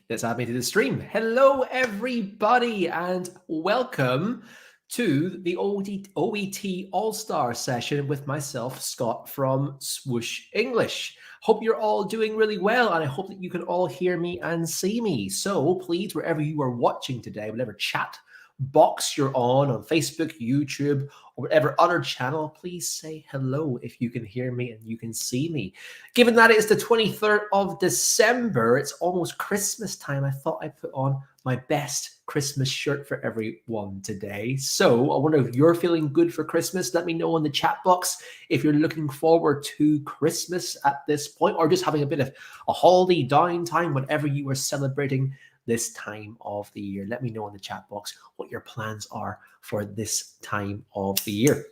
Let's add me to the stream. Hello, everybody, and welcome to the OET All-Star session with myself, Scott, from Swoosh English. Hope you're all doing really well, and I hope that you can all hear me and see me. So please, wherever you are watching today, whatever chat box you're on Facebook, YouTube, or whatever other channel, please say hello if you can hear me and you can see me. Given that it's the 23rd of December, it's almost Christmas time, I thought I'd put on my best Christmas shirt for everyone today. So I wonder if you're feeling good for Christmas. Let me know in the chat box if you're looking forward to Christmas at this point, or just having a bit of a holiday downtime, whatever you are celebrating this time of the year. Let me know in the chat box what your plans are for this time of the year.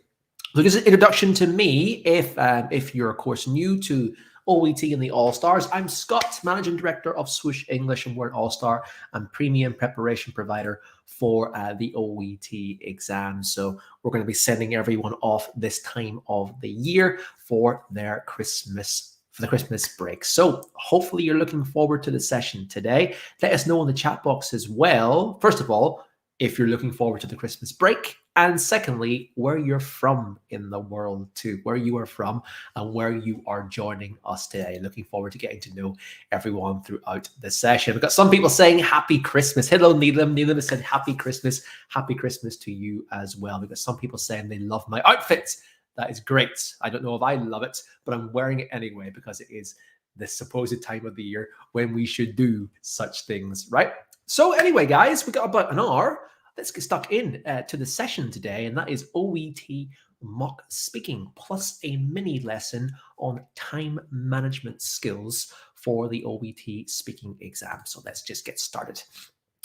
So just an introduction to me, if you're of course new to OET and the All-Stars, I'm Scott, Managing Director of Swoosh English and Word All-Star and Premium Preparation Provider for the OET exam. So we're going to be sending everyone off this time of the year for the Christmas break. So hopefully you're looking forward to the session today. Let us know in the chat box as well, first of all, if you're looking forward to the Christmas break, and secondly, where you're from in the world too, where you are from and where you are joining us today. Looking forward to getting to know everyone throughout the session. We've got some people saying Happy Christmas. Hello, Neelam. Neelam has said Happy Christmas. Happy Christmas to you as well. We've got some people saying they love my outfit. That is great. I don't know if I love it, but I'm wearing it anyway because it is the supposed time of the year when we should do such things, right? So anyway, guys, we got about an hour. Let's get stuck in to the session today, and that is OET mock speaking plus a mini lesson on time management skills for the OET speaking exam. So let's just get started.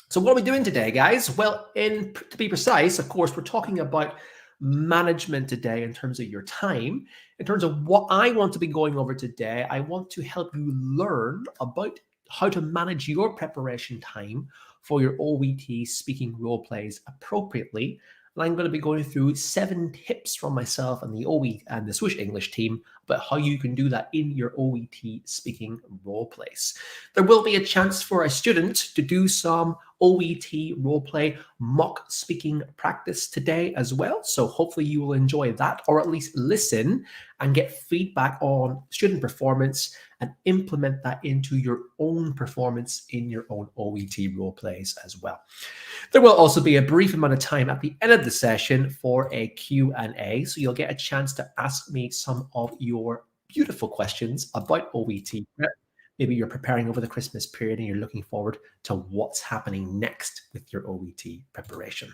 So what are we doing today, guys? Well, to be precise, of course, we're talking about management today in terms of your time. In terms of what I want to be going over today, I want to help you learn about how to manage your preparation time for your OET speaking role plays appropriately. And I'm going to be going through 7 tips from myself and the OET and the Swoosh English team about how you can do that in your OET speaking role plays. There will be a chance for a student to do some OET roleplay mock speaking practice today as well. So hopefully you will enjoy that, or at least listen and get feedback on student performance and implement that into your own performance in your own OET role plays as well. There will also be a brief amount of time at the end of the session for a Q&A, so you'll get a chance to ask me some of your beautiful questions about OET prep. Maybe you're preparing over the Christmas period and you're looking forward to what's happening next with your OET preparation.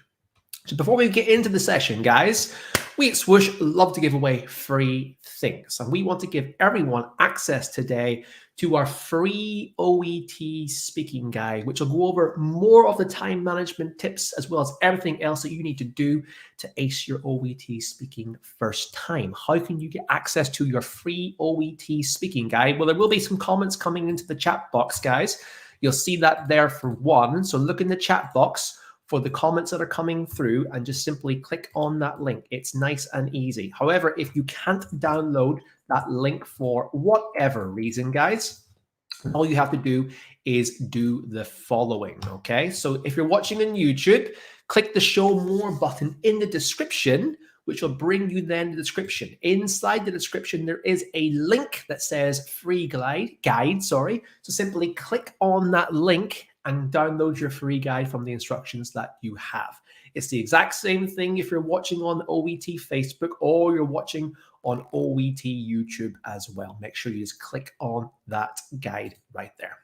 So before we get into the session, guys, we at Swoosh love to give away free things. And we want to give everyone access today to our free OET speaking guide, which will go over more of the time management tips as well as everything else that you need to do to ace your OET speaking first time. How can you get access to your free OET speaking guide? Well, there will be some comments coming into the chat box, guys. You'll see that there for one. So look in the chat box for the comments that are coming through and just simply click on that link. It's nice and easy. However, if you can't download that link for whatever reason, guys, all you have to do is do the following, okay? So if you're watching on YouTube, click the show more button in the description, which will bring you then the description. Inside the description, there is a link that says free guide. So simply click on that link and download your free guide from the instructions that you have. It's the exact same thing if you're watching on OET Facebook or you're watching on OET YouTube as well. Make sure you just click on that guide right there.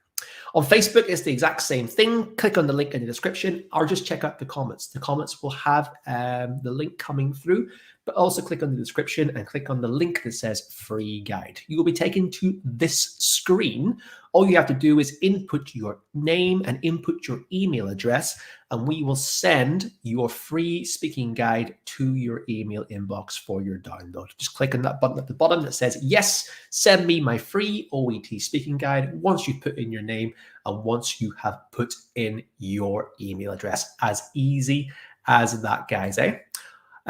On Facebook, it's the exact same thing. Click on the link in the description or just check out the comments. The comments will have the link coming through, but also click on the description and click on the link that says free guide. You will be taken to this screen. All you have to do is input your name and input your email address, and we will send your free speaking guide to your email inbox for your download. Just click on that button at the bottom that says, yes, send me my free OET speaking guide once you've put in your name and once you have put in your email address. As easy as that, guys, eh?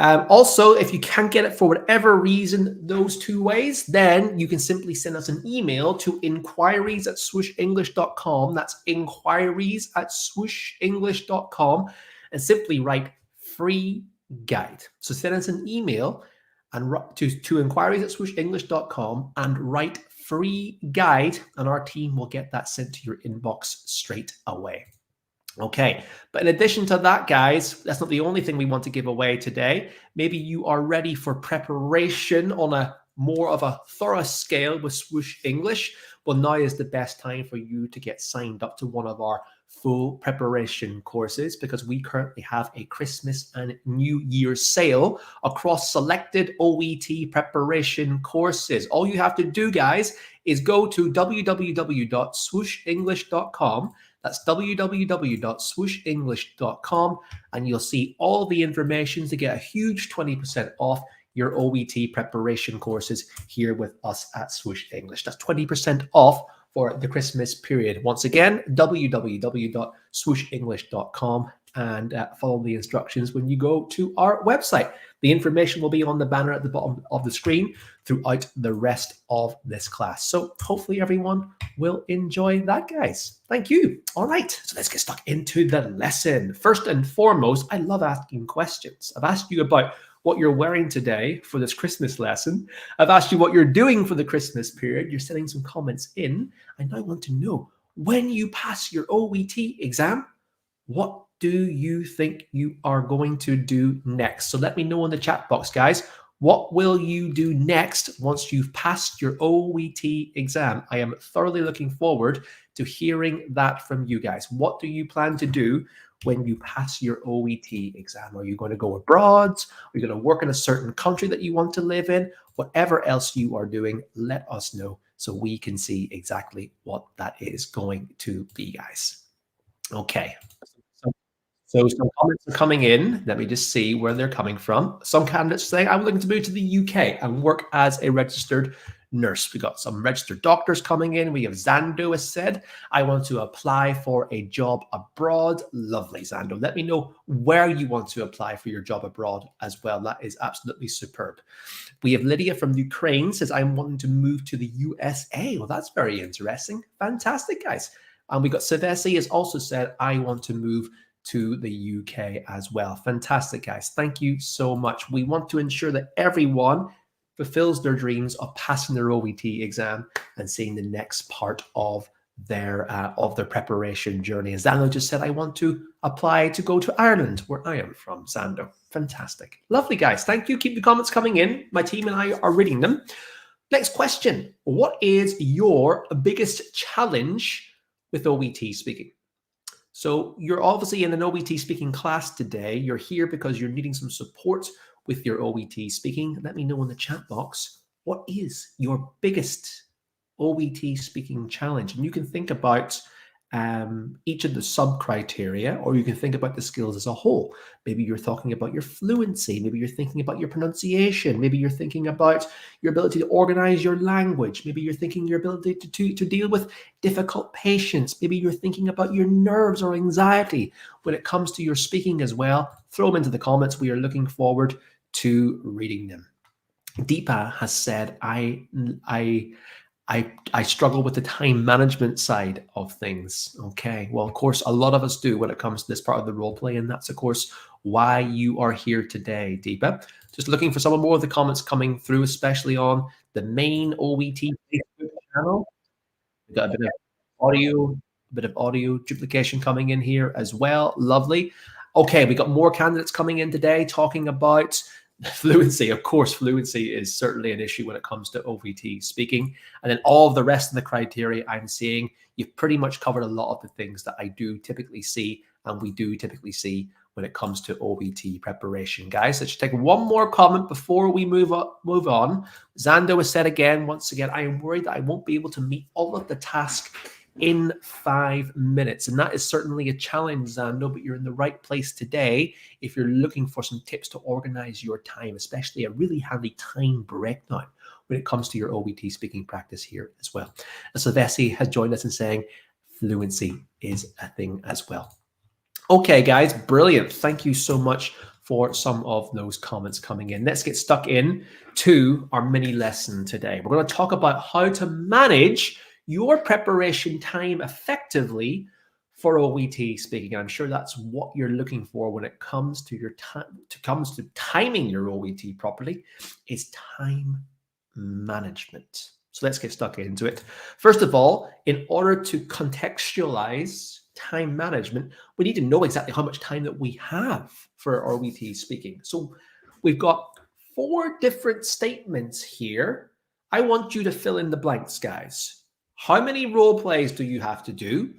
Also, if you can't get it for whatever reason, those two ways, then you can simply send us an email to inquiries@swooshenglish.com. That's inquiries@swooshenglish.com, and simply write free guide. So send us an email and to inquiries@swooshenglish.com and write free guide, and our team will get that sent to your inbox straight away. Okay, but in addition to that, guys, that's not the only thing we want to give away today. Maybe you are ready for preparation on a more of a thorough scale with Swoosh English. Well, now is the best time for you to get signed up to one of our full preparation courses, because we currently have a Christmas and New Year's sale across selected OET preparation courses. All you have to do, guys, is go to www.swooshenglish.com. That's www.swooshenglish.com, and you'll see all the information to get a huge 20% off your OET preparation courses here with us at Swoosh English. That's 20% off for the Christmas period. Once again, www.swooshenglish.com, and follow the instructions when you go to our website. The information will be on the banner at the bottom of the screen throughout the rest of this class. So hopefully everyone will enjoy that, guys. Thank you. All right, so let's get stuck into the lesson. First and foremost, I love asking questions. I've asked you about what you're wearing today for this Christmas lesson. I've asked you what you're doing for the Christmas period. You're sending some comments in. I now want to know, when you pass your OET exam, what do you think you are going to do next? So let me know in the chat box, guys. What will you do next once you've passed your OET exam? I am thoroughly looking forward to hearing that from you guys. What do you plan to do when you pass your OET exam? Are you going to go abroad? Are you going to work in a certain country that you want to live in? Whatever else you are doing, let us know so we can see exactly what that is going to be, guys. Okay. So some comments are coming in. Let me just see where they're coming from. Some candidates say, I'm looking to move to the UK and work as a registered nurse. We got some registered doctors coming in. We have Zando has said, I want to apply for a job abroad. Lovely, Zando. Let me know where you want to apply for your job abroad as well. That is absolutely superb. We have Lydia from Ukraine says, I'm wanting to move to the USA. Well, that's very interesting. Fantastic, guys. And we got Savesi has also said, I want to move to the UK as well. Fantastic, guys. Thank you so much. We want to ensure that everyone fulfills their dreams of passing their OET exam and seeing the next part of their preparation journey. As Zando just said, I want to apply to go to Ireland, where I am from, Zando. Fantastic. Lovely, guys. Thank you. Keep the comments coming in. My team and I are reading them. Next question. What is your biggest challenge with OET speaking? So you're obviously in an OET speaking class today. You're here because you're needing some support with your OET speaking. Let me know in the chat box, what is your biggest OET speaking challenge? And you can think about each of the sub-criteria, or you can think about the skills as a whole. Maybe you're talking about your fluency. Maybe you're thinking about your pronunciation. Maybe you're thinking about your ability to organize your language. Maybe you're thinking your ability to deal with difficult patients. Maybe you're thinking about your nerves or anxiety when it comes to your speaking as well. Throw them into the comments. We are looking forward to reading them. Deepa has said, I struggle with the time management side of things. Okay, well, of course, a lot of us do when it comes to this part of the role play, and that's, of course, why you are here today, Deepa. Just looking for some more of the comments coming through, especially on the main OET Facebook channel. We've got a bit of audio duplication coming in here as well. Lovely. Okay, we got more candidates coming in today talking about fluency. Of course, fluency is certainly an issue when it comes to OET speaking. And then all of the rest of the criteria I'm seeing, you've pretty much covered a lot of the things that I do typically see, and we do typically see when it comes to OET preparation. Guys, let's take one more comment before we move on. Zando has said again, once again, I am worried that I won't be able to meet all of the tasks in 5 minutes. And that is certainly a challenge, Zando, but you're in the right place today if you're looking for some tips to organize your time, especially a really handy time breakdown when it comes to your OET speaking practice here as well. And so Vessi has joined us in saying fluency is a thing as well. Okay, guys, brilliant. Thank you so much for some of those comments coming in. Let's get stuck in to our mini lesson today. We're going to talk about how to manage your preparation time effectively for OET speaking. I'm sure that's what you're looking for when it comes to your time, comes to timing your OET properly, is time management. So let's get stuck into it. First of all, in order to contextualize time management, we need to know exactly how much time that we have for OET speaking. So we've got 4 different statements here. I want you to fill in the blanks, guys. How many role plays do you have to do?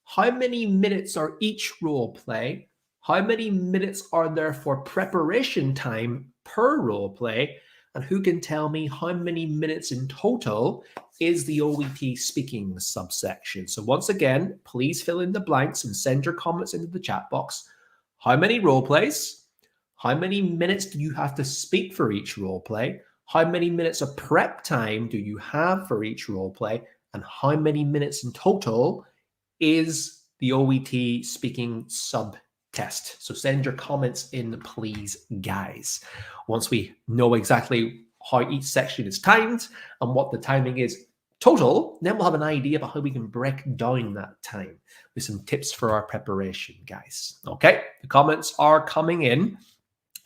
How many minutes are each role play? How many minutes are there for preparation time per role play? And who can tell me how many minutes in total is the OET speaking subsection? So once again, please fill in the blanks and send your comments into the chat box. How many role plays? How many minutes do you have to speak for each role play? How many minutes of prep time do you have for each role play? And how many minutes in total is the OET speaking sub test? So send your comments in, please, guys. Once we know exactly how each section is timed and what the timing is total, then we'll have an idea about how we can break down that time with some tips for our preparation, guys. Okay, the comments are coming in.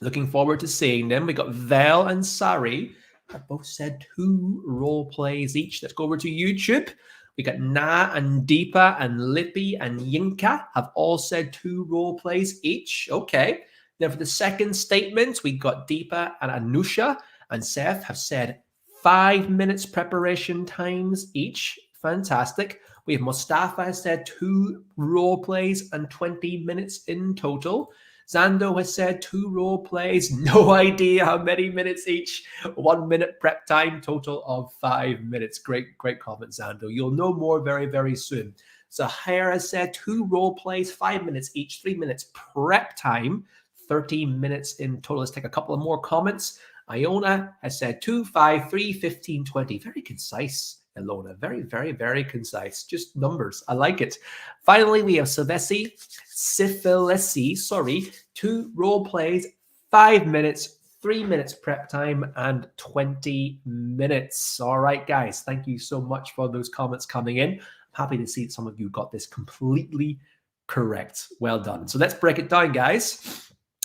Looking forward to seeing them. We got Vel and Sari have both said 2 role plays each. Let's go over to YouTube. We got Na and Deepa and Lippy and Yinka have all said 2 role plays each. Okay. Then for the second statement, we got Deepa and Anusha and Seth have said 5 minutes preparation times each. Fantastic. We have Mustafa has said 2 role plays and 20 minutes in total. Zando has said 2 role plays, no idea how many minutes each. 1 minute prep time, total of 5 minutes. Great comment, Zando. You'll know more very, very soon. Zahir has said 2 role plays, 5 minutes each, 3 minutes prep time, 13 minutes in total. Let's take a couple of more comments. Iona has said 2, 5, 3, 15, 20. Very concise, Ilona. Very, very, very concise. Just numbers. I like it. Finally, we have Syphilisi, 2 role plays, 5 minutes, 3 minutes prep time, and 20 minutes. All right, guys. Thank you so much for those comments coming in. I'm happy to see that some of you got this completely correct. Well done. So let's break it down, guys.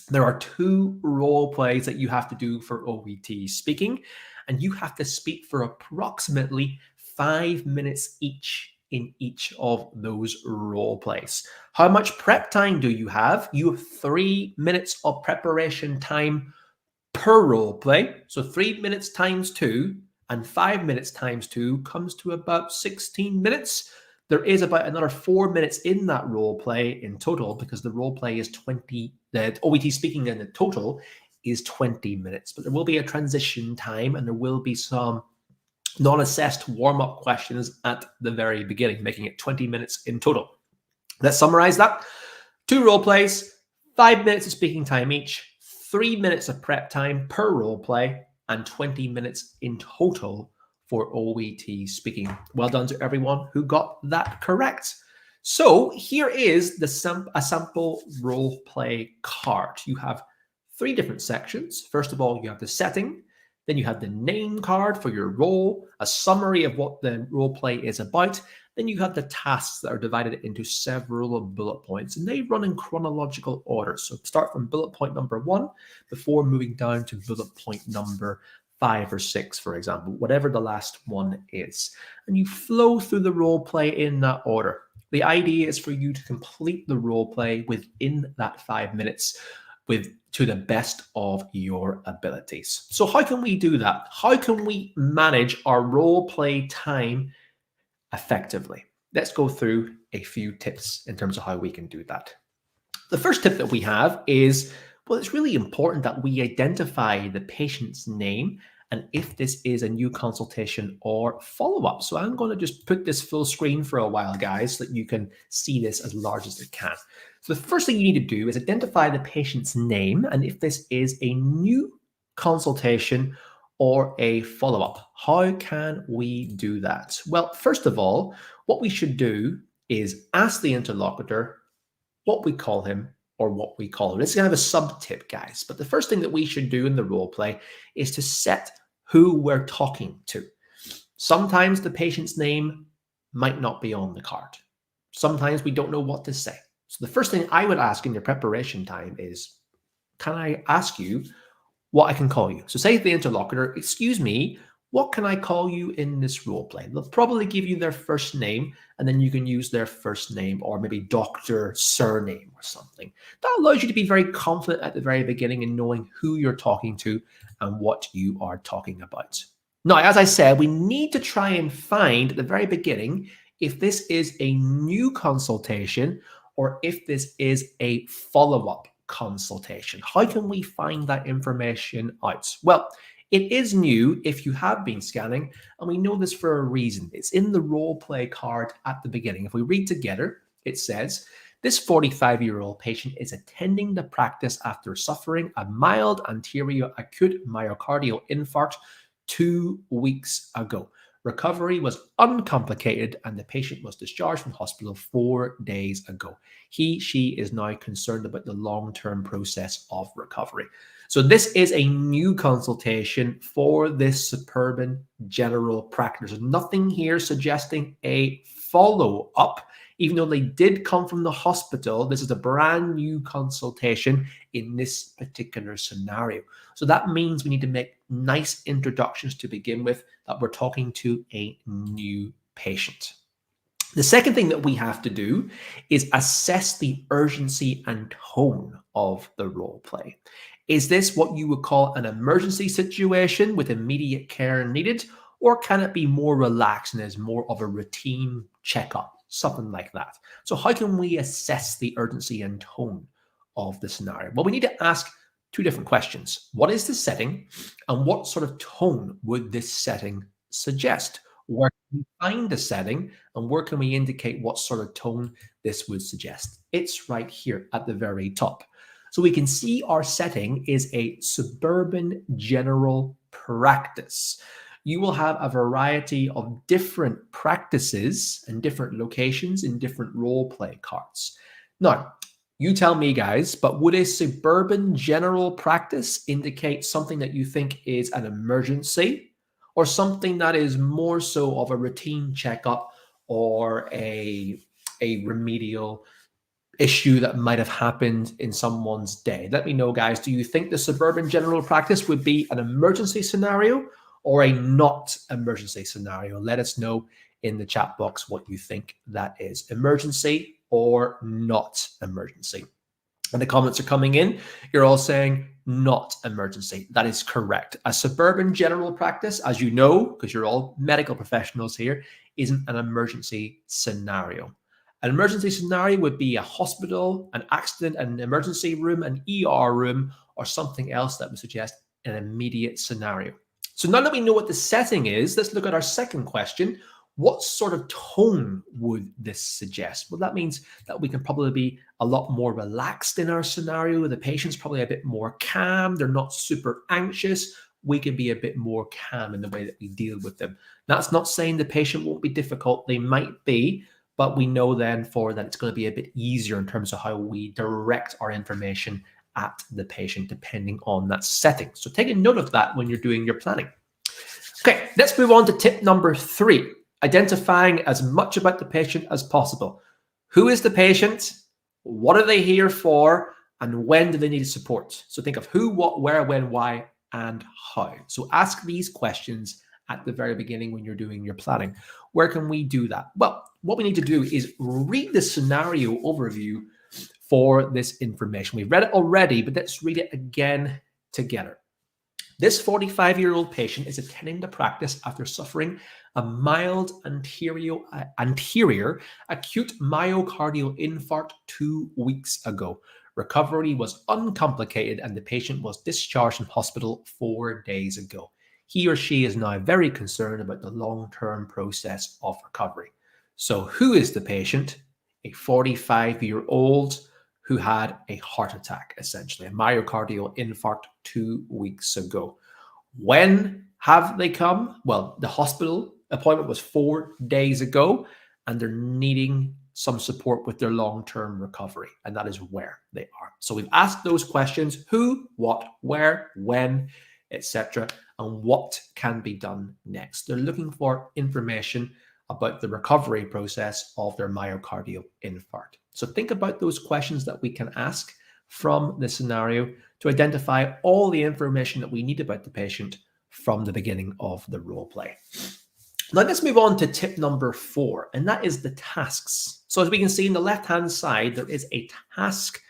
There are 2 role plays that you have to do for OET speaking, and you have to speak for approximately 5 minutes each in each of those role plays. How much prep time do you have? You have 3 minutes of preparation time per role play. So 3 minutes times 2 and 5 minutes times 2 comes to about 16 minutes. There is about another 4 minutes in that role play in total, because the role play is 20, the OET speaking in the total is 20 minutes. But there will be a transition time and there will be some non-assessed warm-up questions at the very beginning, making it 20 minutes in total. Let's summarize that. 2 role plays, 5 minutes of speaking time each, 3 minutes of prep time per role play, and 20 minutes in total for OET speaking. Well done to everyone who got that correct. So here is a sample role play card. You have 3 different sections. First of all, you have the setting. Then you have the name card for your role, a summary of what the role play is about. Then you have the tasks that are divided into several bullet points, and they run in chronological order. So start from bullet point number 1 before moving down to bullet point number 5 or 6, for example, whatever the last one is. And you flow through the role play in that order. The idea is for you to complete the role play within that 5 minutes to the best of your abilities. So how can we do that? How can we manage our role play time effectively? Let's go through a few tips in terms of how we can do that. The first tip that we have is, well, it's really important that we identify the patient's name and if this is a new consultation or follow-up. So I'm going to just put this full screen for a while, guys, so that you can see this as large as it can. So the first thing you need to do is identify the patient's name and if this is a new consultation or a follow-up. How can we do that? Well, first of all, what we should do is ask the interlocutor what we call him or what we call it. It's kind of a sub-tip, guys. But the first thing that we should do in the role play is to set who we're talking to. Sometimes the patient's name might not be on the card. Sometimes we don't know what to say. So the first thing I would ask in your preparation time is, can I ask you what I can call you? So say to the interlocutor, excuse me, what can I call you in this role play? They'll probably give you their first name, and then you can use their first name or maybe doctor surname or something. That allows you to be very confident at the very beginning in knowing who you're talking to and what you are talking about. Now, as I said, we need to try and find at the very beginning if this is a new consultation or if this is a follow-up consultation. How can we find that information out? Well, it is new if you have been scanning, and we know this for a reason. It's in the role play card at the beginning. If we read together, it says, this 45-year-old patient is attending the practice after suffering a mild anterior acute myocardial infarct 2 weeks ago. Recovery was uncomplicated and the patient was discharged from hospital 4 days ago. She is now concerned about the long-term process of recovery. So this is a new consultation for this suburban general practice. There's nothing here suggesting a follow-up. Even though they did come from the hospital, this is a brand new consultation in this particular scenario. So that means we need to make nice introductions to begin with, that we're talking to a new patient. The second thing that we have to do is assess the urgency and tone of the role play. Is this what you would call an emergency situation with immediate care needed, or can it be more relaxed and is more of a routine checkup, something like that? So how can we assess the urgency and tone of the scenario? Well, we need to ask two different questions. What is the setting, and what sort of tone would this setting suggest? Where can we find the setting, and where can we indicate what sort of tone this would suggest? It's right here at the very top. So we can see our setting is a suburban general practice. You will have a variety of different practices and different locations in different role play cards. Now, you tell me, guys, but would a suburban general practice indicate something that you think is an emergency, or something that is more so of a routine checkup or a remedial issue that might have happened in someone's day? Let me know, guys. Do you think the suburban general practice would be an emergency scenario or a not emergency scenario? Let us know in the chat box what you think that is. Emergency or not emergency? And the comments are coming in. You're all saying not emergency. That is correct. A suburban general practice, as you know, because you're all medical professionals here, isn't an emergency scenario. An emergency scenario would be a hospital, an accident, an emergency room, an ER room, or something else that would suggest an immediate scenario. So now that we know what the setting is, let's look at our second question. What sort of tone would this suggest? Well, that means that we can probably be a lot more relaxed in our scenario. The patient's probably a bit more calm. They're not super anxious. We can be a bit more calm in the way that we deal with them. That's not saying the patient won't be difficult. They might be, but we know then for that it's going to be a bit easier in terms of how we direct our information at the patient depending on that setting. So take a note of that when you're doing your planning. Okay, let's move on to tip number 3, identifying as much about the patient as possible. Who is the patient? What are they here for? And when do they need support? So think of who, what, where, when, why, and how. So ask these questions at the very beginning when you're doing your planning. Where can we do that? Well, what we need to do is read the scenario overview for this information. We've read it already, but let's read it again together. This 45-year-old patient is attending the practice after suffering a mild anterior acute myocardial infarct 2 weeks ago. Recovery was uncomplicated and the patient was discharged from hospital 4 days ago. He or she is now very concerned about the long-term process of recovery. So who is the patient? A 45-year-old who had a heart attack, essentially, a myocardial infarct 2 weeks ago. When have they come? Well, the hospital appointment was 4 days ago, and they're needing some support with their long-term recovery, and that is where they are. So we've asked those questions: who, what, where, when, etc., and what can be done next. They're looking for information about the recovery process of their myocardial infarct. So think about those questions that we can ask from the scenario to identify all the information that we need about the patient from the beginning of the role play. Now let's move on to tip number 4, and that is the tasks. So as we can see in the left-hand side, there is a task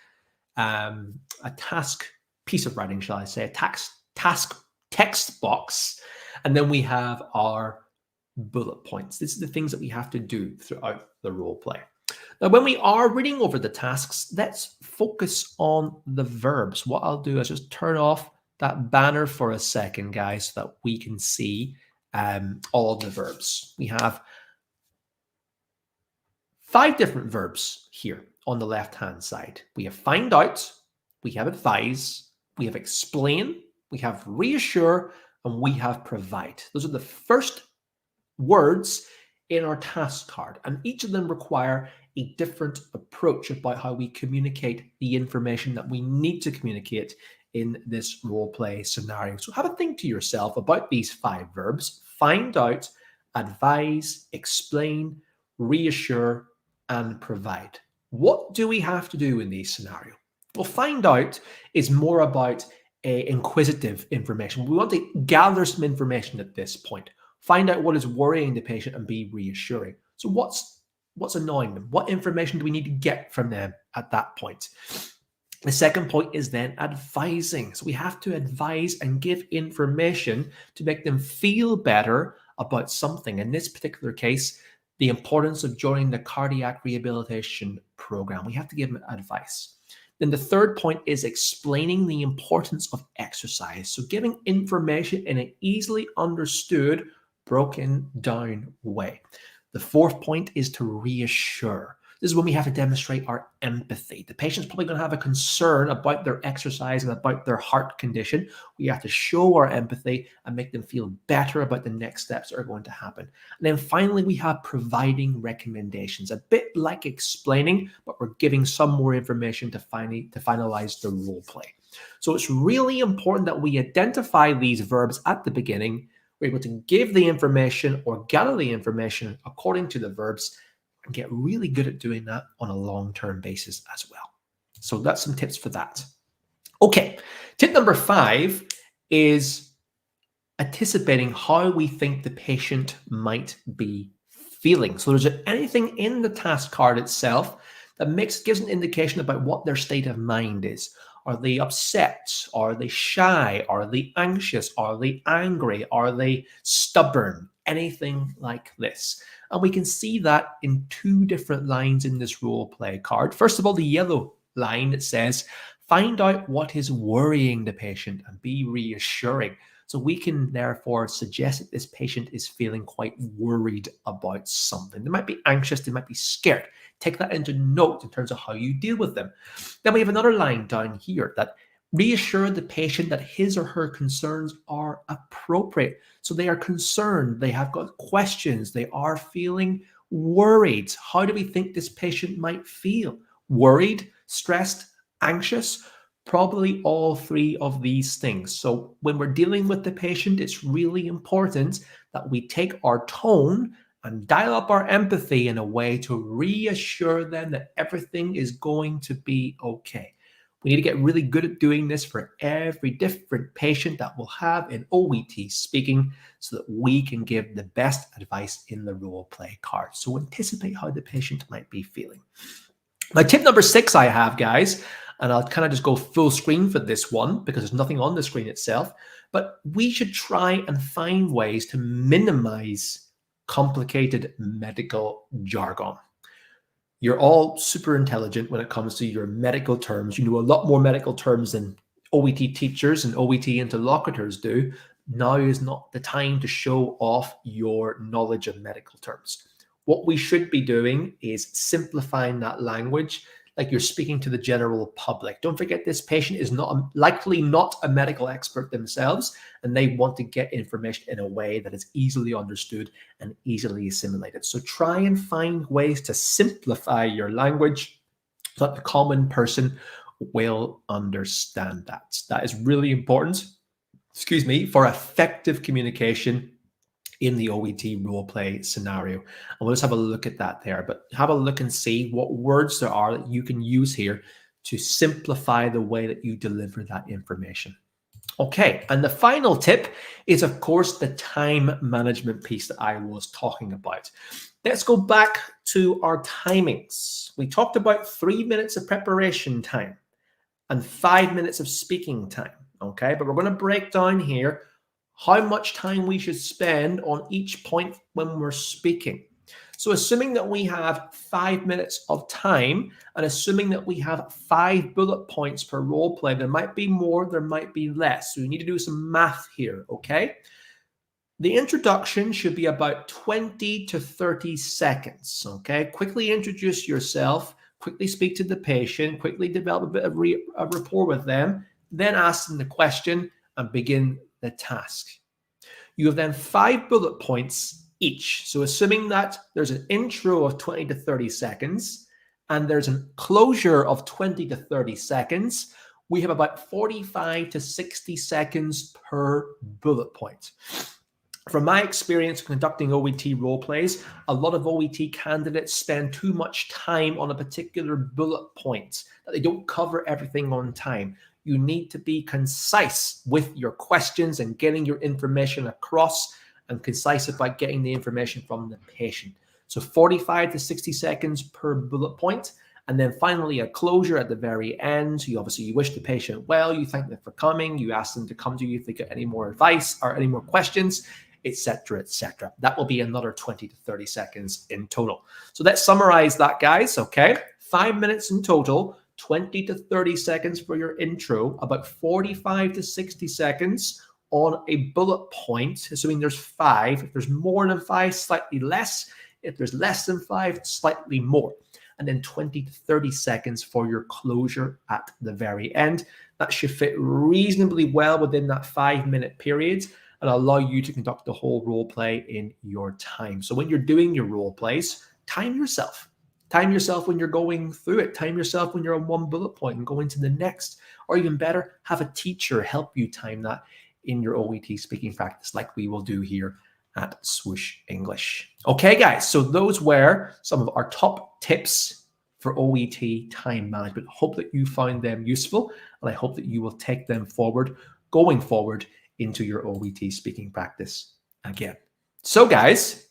piece of writing, shall I say, a task text box, and then we have our bullet points. This is the things that we have to do throughout the role play. Now, when we are reading over the tasks, let's focus on the verbs. What I'll do is just turn off that banner for a second, guys, so that we can see all of the verbs. We have 5 different verbs here on the left-hand side. We have find out, we have advise, we have explain, we have reassure, and we have provide. Those are the first words in our task card, and each of them require a different approach about how we communicate the information that we need to communicate in this role play scenario. So have a think to yourself about these 5 verbs: find out, advise, explain, reassure, and provide. What do we have to do in these scenarios? Well, find out is more about inquisitive information. We want to gather some information at this point. Find out what is worrying the patient and be reassuring. So what's annoying them? What information do we need to get from them at that point? The second point is then advising. So we have to advise and give information to make them feel better about something. In this particular case, the importance of joining the cardiac rehabilitation program. We have to give them advice. Then the third point is explaining the importance of exercise. So giving information in an easily understood, broken down way. The fourth point is to reassure. This is when we have to demonstrate our empathy. The patient's probably going to have a concern about their exercise and about their heart condition. We have to show our empathy and make them feel better about the next steps that are going to happen. And then finally, we have providing recommendations, a bit like explaining, but we're giving some more information to finalize the role play. So it's really important that we identify these verbs at the beginning. We're able to give the information or gather the information according to the verbs, and get really good at doing that on a long-term basis as well. So that's some tips for that. Okay, tip number 5 is anticipating how we think the patient might be feeling. So there's anything in the task card itself that gives an indication about what their state of mind is. Are they upset? Are they shy? Are they anxious? Are they angry? Are they stubborn? Anything like this. And we can see that in 2 different lines in this role play card. First of all, the yellow line that says, find out what is worrying the patient and be reassuring. So we can therefore suggest that this patient is feeling quite worried about something. They might be anxious, they might be scared. Take that into note in terms of how you deal with them. Then we have another line down here that reassure the patient that his or her concerns are appropriate. So they are concerned, they have got questions, they are feeling worried. How do we think this patient might feel? Worried, stressed, anxious? Probably all 3 of these things. So when we're dealing with the patient, it's really important that we take our tone and dial up our empathy in a way to reassure them that everything is going to be okay. We need to get really good at doing this for every different patient that we'll have in OET Speaking so that we can give the best advice in the role play card. So anticipate how the patient might be feeling. Now, tip number 6 I have, guys, and I'll kind of just go full screen for this one because there's nothing on the screen itself, but we should try and find ways to minimize complicated medical jargon. You're all super intelligent when it comes to your medical terms. You know a lot more medical terms than OET teachers and OET interlocutors do. Now is not the time to show off your knowledge of medical terms. What we should be doing is simplifying that language, like you're speaking to the general public. Don't forget, this patient is likely not a medical expert themselves, and they want to get information in a way that is easily understood and easily assimilated. So try and find ways to simplify your language so that the common person will understand that. That is really important, for effective communication in the OET roleplay scenario. And we'll just have a look at that there, but have a look and see what words there are that you can use here to simplify the way that you deliver that information. Okay, and the final tip is, of course, the time management piece that I was talking about. Let's go back to our timings. We talked about 3 minutes of preparation time and 5 minutes of speaking time, okay? But we're going to break down here how much time we should spend on each point when we're speaking. So assuming that we have 5 minutes of time and assuming that we have 5 bullet points per role play, there might be more, there might be less. So you need to do some math here, okay? The introduction should be about 20 to 30 seconds, okay? Quickly introduce yourself, quickly speak to the patient, quickly develop a bit of rapport with them, then ask them the question and begin the task. You have then 5 bullet points each. So assuming that there's an intro of 20 to 30 seconds and there's a closure of 20 to 30 seconds, we have about 45 to 60 seconds per bullet point. From my experience conducting OET role plays, a lot of OET candidates spend too much time on a particular bullet point, that they don't cover everything on time. You need to be concise with your questions and getting your information across, and concise about getting the information from the patient. So 45 to 60 seconds per bullet point. And then finally, a closure at the very end. You wish the patient well, you thank them for coming, you ask them to come to you if they get any more advice or any more questions, etc., etc. That will be another 20 to 30 seconds in total. So let's summarize that, guys, okay? 5 minutes in total, 20 to 30 seconds for your intro, about 45 to 60 seconds on a bullet point, assuming there's 5. If there's more than 5, slightly less. If there's less than 5, slightly more. And then 20 to 30 seconds for your closure at the very end. That should fit reasonably well within that 5-minute period and allow you to conduct the whole role play in your time. So when you're doing your role plays, time yourself. Time yourself when you're going through it. Time yourself when you're on one bullet point and going to the next. Or even better, have a teacher help you time that in your OET speaking practice, like we will do here at Swoosh English. Okay, guys, so those were some of our top tips for OET time management. Hope that you found them useful, and I hope that you will take them forward, going forward into your OET speaking practice again. So, guys,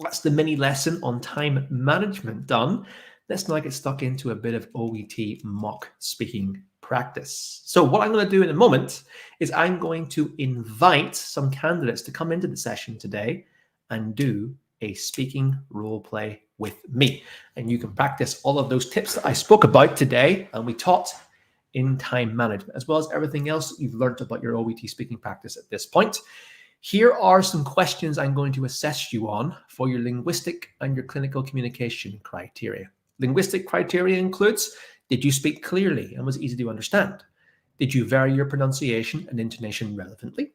that's the mini lesson on time management done. Let's now get stuck into a bit of OET mock speaking practice. So what I'm going to do in a moment is I'm going to invite some candidates to come into the session today and do a speaking role play with me. And you can practice all of those tips that I spoke about today and we taught in time management, as well as everything else that you've learned about your OET speaking practice at this point. Here are some questions I'm going to assess you on for your linguistic and your clinical communication criteria. Linguistic criteria includes: did you speak clearly and was easy to understand? Did you vary your pronunciation and intonation relevantly?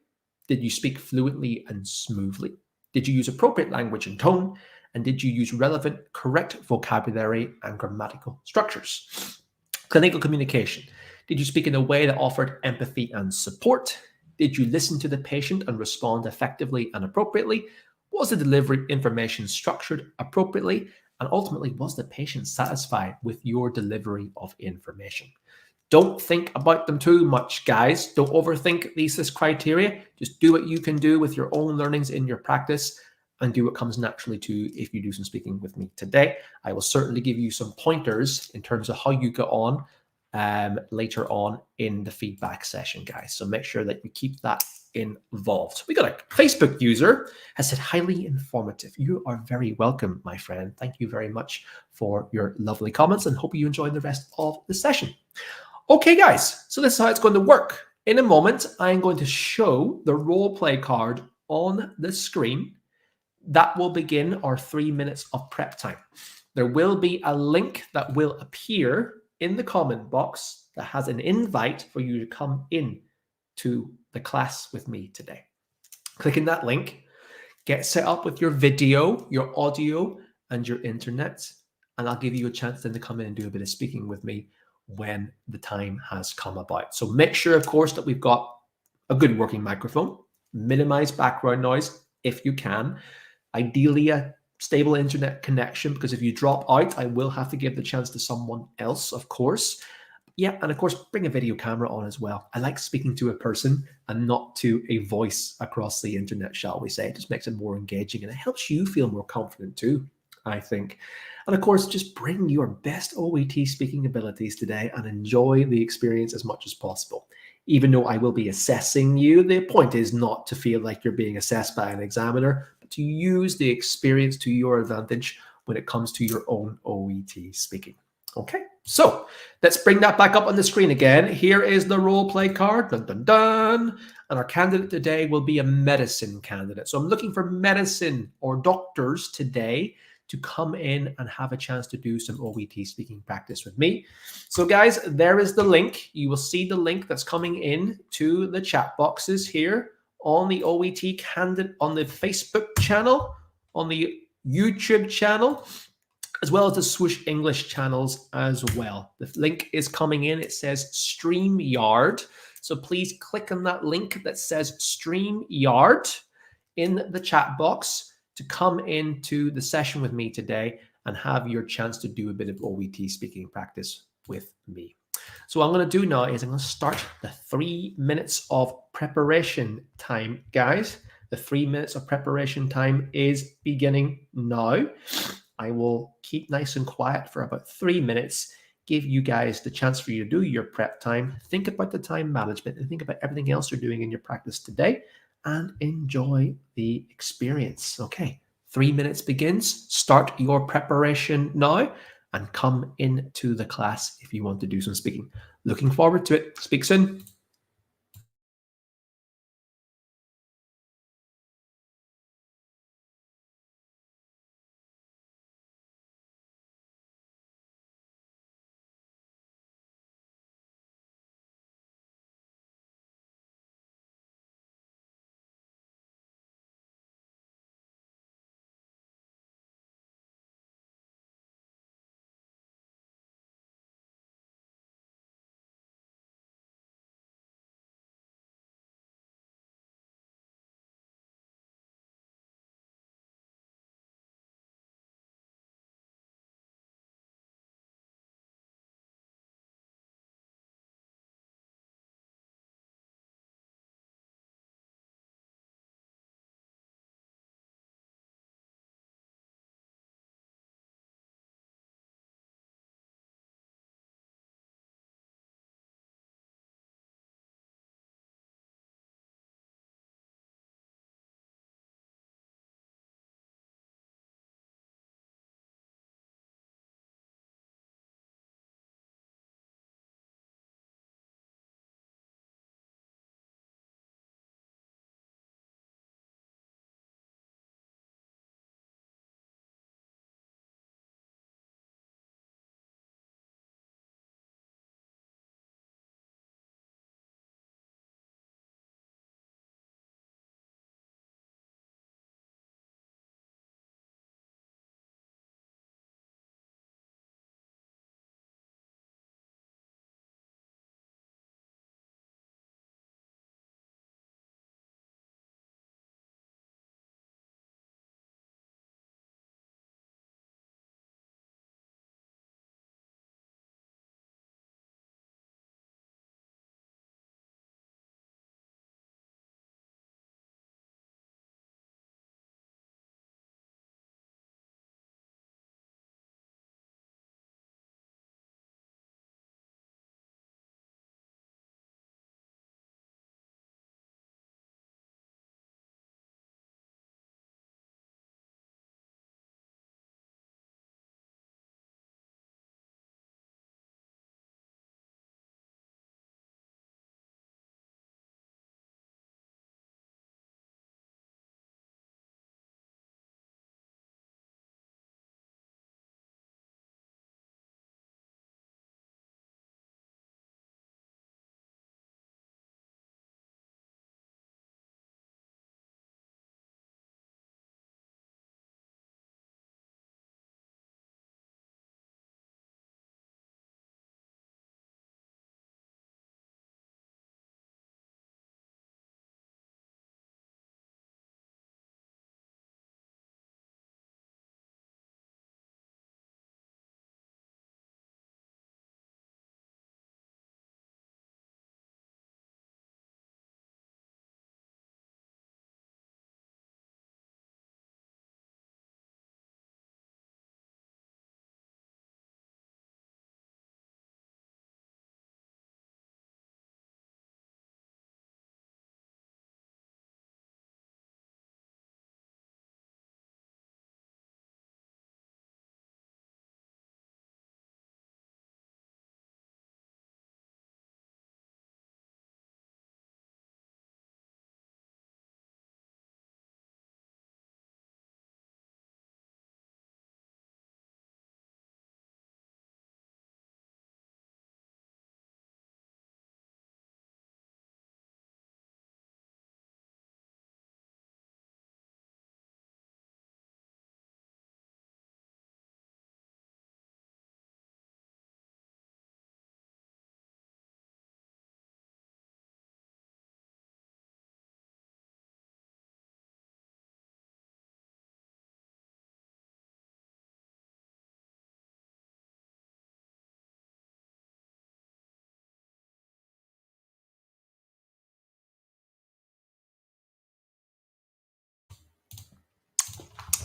Did you speak fluently and smoothly? Did you use appropriate language and tone? And did you use relevant, correct vocabulary and grammatical structures? Clinical communication. Did you speak in a way that offered empathy and support? Did you listen to the patient and respond effectively and appropriately? Was the delivery information structured appropriately? And ultimately, was the patient satisfied with your delivery of information? Don't think about them too much, guys. Don't overthink these criteria. Just do what you can do with your own learnings in your practice and do what comes naturally to you if you do some speaking with me today. I will certainly give you some pointers in terms of how you go on later on in the feedback session, guys. So make sure that you keep that involved. We got a Facebook user has said, highly informative. You are very welcome, my friend. Thank you very much for your lovely comments and hope you enjoy the rest of the session. Okay, guys, so this is how it's going to work. In a moment, I'm going to show the role play card on the screen. That will begin our 3 minutes of prep time. There will be a link that will appear in the comment box that has an invite for you to come in to the class with me today. Clicking that link, get set up with your video, your audio, and your internet, and I'll give you a chance then to come in and do a bit of speaking with me when the time has come about. So make sure, of course, that we've got a good working microphone, minimize background noise if you can, ideally a stable internet connection, because if you drop out, I will have to give the chance to someone else, of course. Yeah, and of course, bring a video camera on as well. I like speaking to a person and not to a voice across the internet, shall we say. It just makes it more engaging and it helps you feel more confident too, I think. And of course, just bring your best OET speaking abilities today and enjoy the experience as much as possible. Even though I will be assessing you, the point is not to feel like you're being assessed by an examiner, but to use the experience to your advantage when it comes to your own OET speaking. Okay, so let's bring that back up on the screen again. Here is the role play card. Dun, dun, dun. And our candidate today will be a medicine candidate. So I'm looking for medicine or doctors today to come in and have a chance to do some OET speaking practice with me. So guys, there is the link. You will see the link that's coming in to the chat boxes here on the OET candidate, on the Facebook channel, on the YouTube channel, as well as the Swoosh English channels as well. The link is coming in. It says StreamYard. So please click on that link that says StreamYard in the chat box to come into the session with me today and have your chance to do a bit of OET speaking practice with me. So what I'm going to do now is I'm going to start the 3 minutes of preparation time, guys. The 3 minutes of preparation time is beginning now. I will keep nice and quiet for about 3 minutes, give you guys the chance for you to do your prep time, think about the time management, and think about everything else you're doing in your practice today, and enjoy the experience. Okay, 3 minutes begins. Start your preparation now and come into the class if you want to do some speaking. Looking forward to it. Speak soon.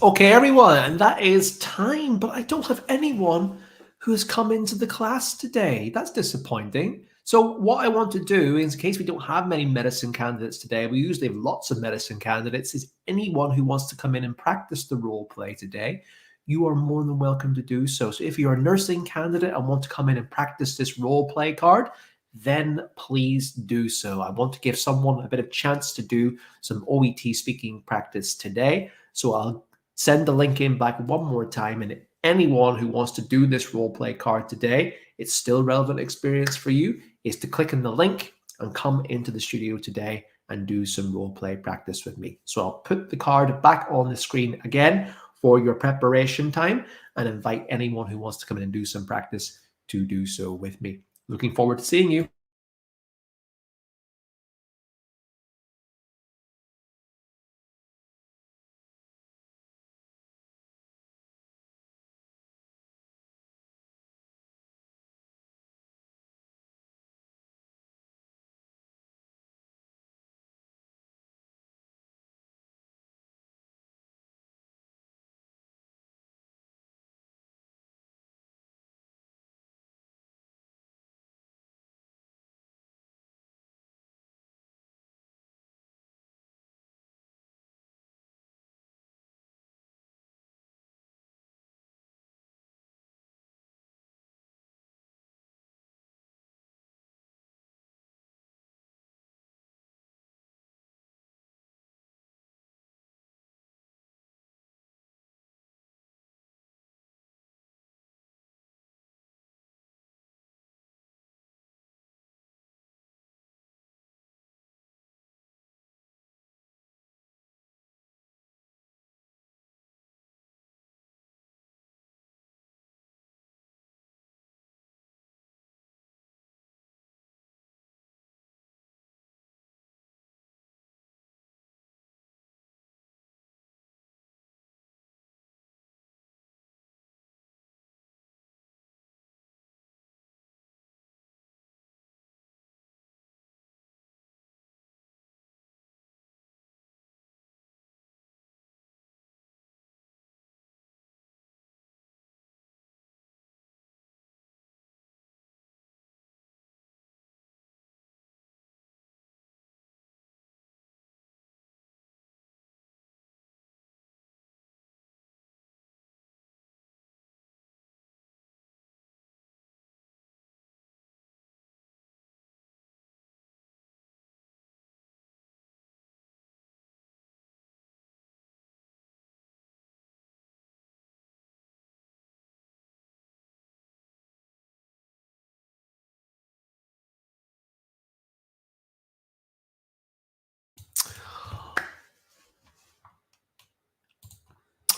Okay, everyone, and that is time, but I don't have anyone who has come into the class today. That's disappointing. So, what I want to do, in case we don't have many medicine candidates today, we usually have lots of medicine candidates, is anyone who wants to come in and practice the role play today, you are more than welcome to do so. So, if you're a nursing candidate and want to come in and practice this role play card, then please do so. I want to give someone a bit of chance to do some OET speaking practice today. So, I'll send the link in back one more time, and anyone who wants to do this role play card today, it's still relevant experience for you, is to click on the link and come into the studio today and do some role play practice with me. So I'll put the card back on the screen again for your preparation time and invite anyone who wants to come in and do some practice to do so with me. Looking forward to seeing you.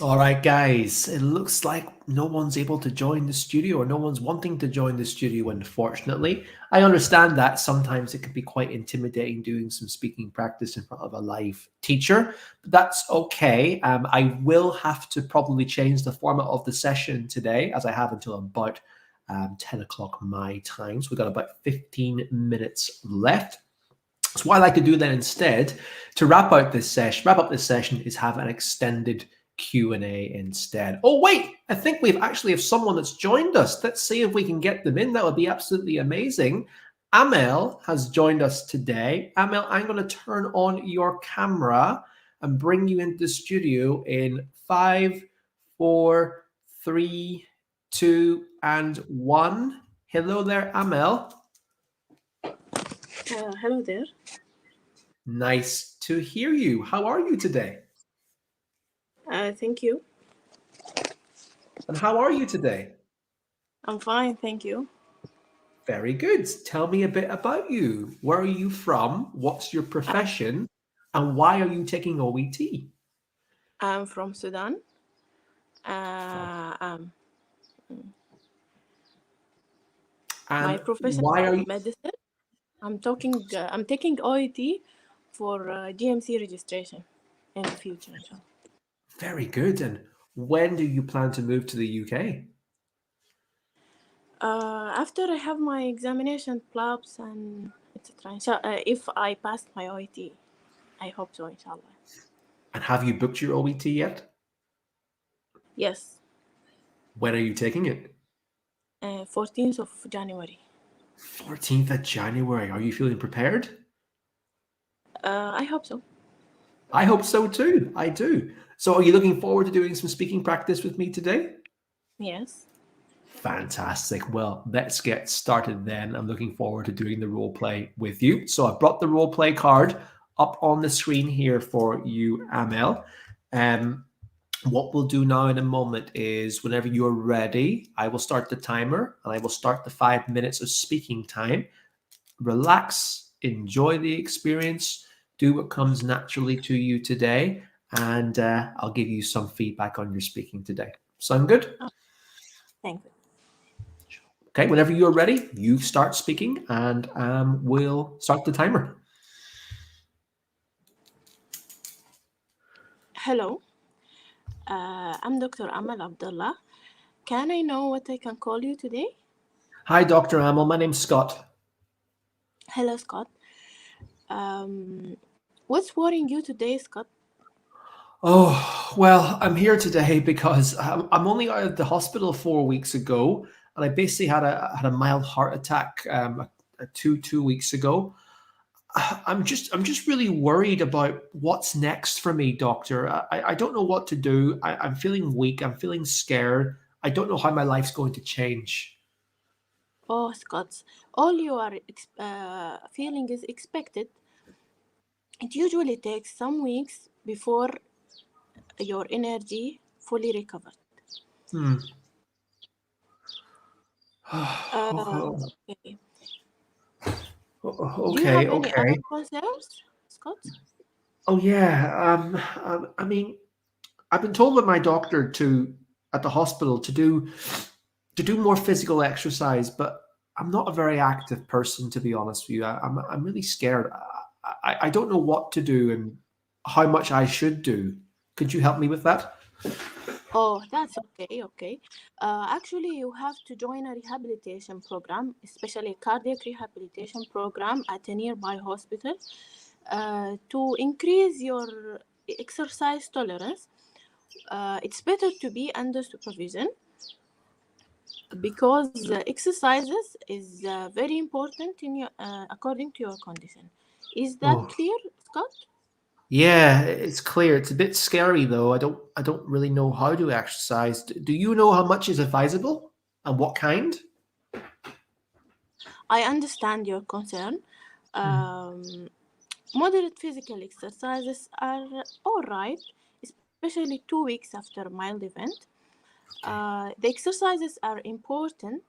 All right, guys, it looks like no one's able to join the studio, or no one's wanting to join the studio, unfortunately. I understand that sometimes it can be quite intimidating doing some speaking practice in front of a live teacher, but that's okay. I will have to probably change the format of the session today, as I have until about 10 o'clock my time. So we've got about 15 minutes left. So what I like to do then instead, to wrap up this session, is have an extended Q&A instead. Oh wait, I think we've actually have someone that's joined us. Let's see if we can get them in. That would be absolutely amazing. Amel has joined us today. Amel, I'm going to turn on your camera and bring you into the studio in 5, 4, 3, 2, and 1. Hello there, Amel. Hello there. Nice to hear you. How are you today? Thank you. And how are you today? I'm fine, thank you. Very good. Tell me a bit about you. Where are you from? What's your I'm, profession? And why are you taking OET? I'm from Sudan. From Um, my and profession why are is you medicine. I'm taking OET for GMC registration in the future, inshallah. very good? And when do you plan to move to the UK? After I have my examination clubs and etc. So, if I passed my OET, I hope so, inshallah. And have you booked your OET yet? Yes, When are you taking it? 14th of January. 14th of January. Are you feeling prepared? I hope so. I hope so too. I do. So, are you looking forward to doing some speaking practice with me today? Yes. Fantastic. Well, let's get started then. I'm looking forward to doing the role play with you. So, I've brought the role play card up on the screen here for you, Amel. Um, what we'll do now in a moment is whenever you're ready, I will start the timer and I will start the 5 minutes of speaking time. Relax, enjoy the experience, do what comes naturally to you today, and I'll give you some feedback on your speaking today. Sound good? Oh, thank you. Okay, whenever you're ready, you start speaking and we'll start the timer. Hello, I'm Dr. Amal Abdullah. Can I know what I can call you today? Hi, Dr. Amel. My name's Scott. Hello, Scott. What's worrying you today, Scott? Oh, well, I'm here today because I'm only out of the hospital 4 weeks ago, and I basically had a mild heart attack two weeks ago. I'm just really worried about what's next for me, doctor. I don't know what to do. I'm feeling weak. I'm feeling scared. I don't know how my life's going to change. Oh, Scott, all you are feeling is expected. It usually takes some weeks before your energy fully recovered. Hmm. Okay. Do you Okay, have any other okay. concerns, Scott? Oh yeah. I mean, I've been told by my doctor to at the hospital to do more physical exercise, but I'm not a very active person, to be honest with you. I'm really scared. I don't know what to do and how much I should do. Could you help me with that? Oh, that's okay, okay. Actually, you have to join a rehabilitation program, especially a cardiac rehabilitation program at a nearby hospital, to increase your exercise tolerance. It's better to be under supervision because exercises is very important in your according to your condition. Is that Oh, clear, Scott? yeah, it's clear. It's a bit scary though. I don't really know how to exercise. Do you know how much is advisable and what kind? I understand your concern. Hmm. Um, Moderate physical exercises are all right, especially 2 weeks after a mild event. Okay. The exercises are important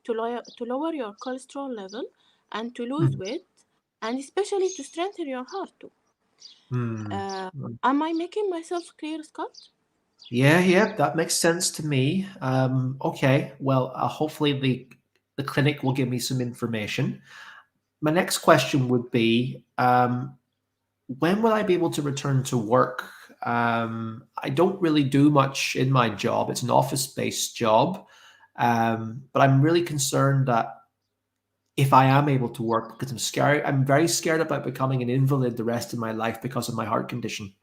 to lower your cholesterol level and to lose Hmm. weight, and especially to strengthen your heart too. Hmm. Uh, am I making myself clear, Scott? Yeah, that makes sense to me. Okay, well, hopefully the clinic will give me some information. My next question would be, when will I be able to return to work? I don't really do much in my job. It's an office-based job, but I'm really concerned that if I am able to work, because I'm scared, I'm very scared about becoming an invalid the rest of my life because of my heart condition.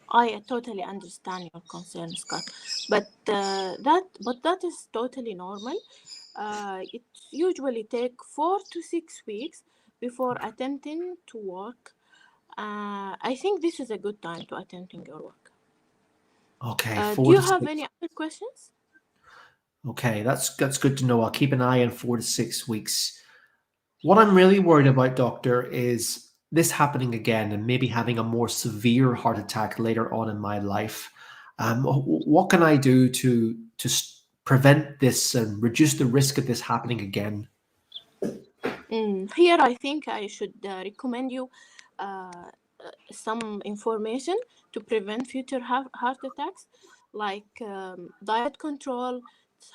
I totally understand your concern, Scott, but that is totally normal. It usually take 4 to 6 weeks before attempting to work. I think this is a good time to attempting your work. Okay, Do four you to have six. any other questions? Okay, that's good to know. I'll keep an eye on 4 to 6 weeks. What I'm really worried about, doctor, is this happening again and maybe having a more severe heart attack later on in my life. What can I do to prevent this and reduce the risk of this happening again? Here, I think I should recommend you uh, some information to prevent future heart attacks, like diet control,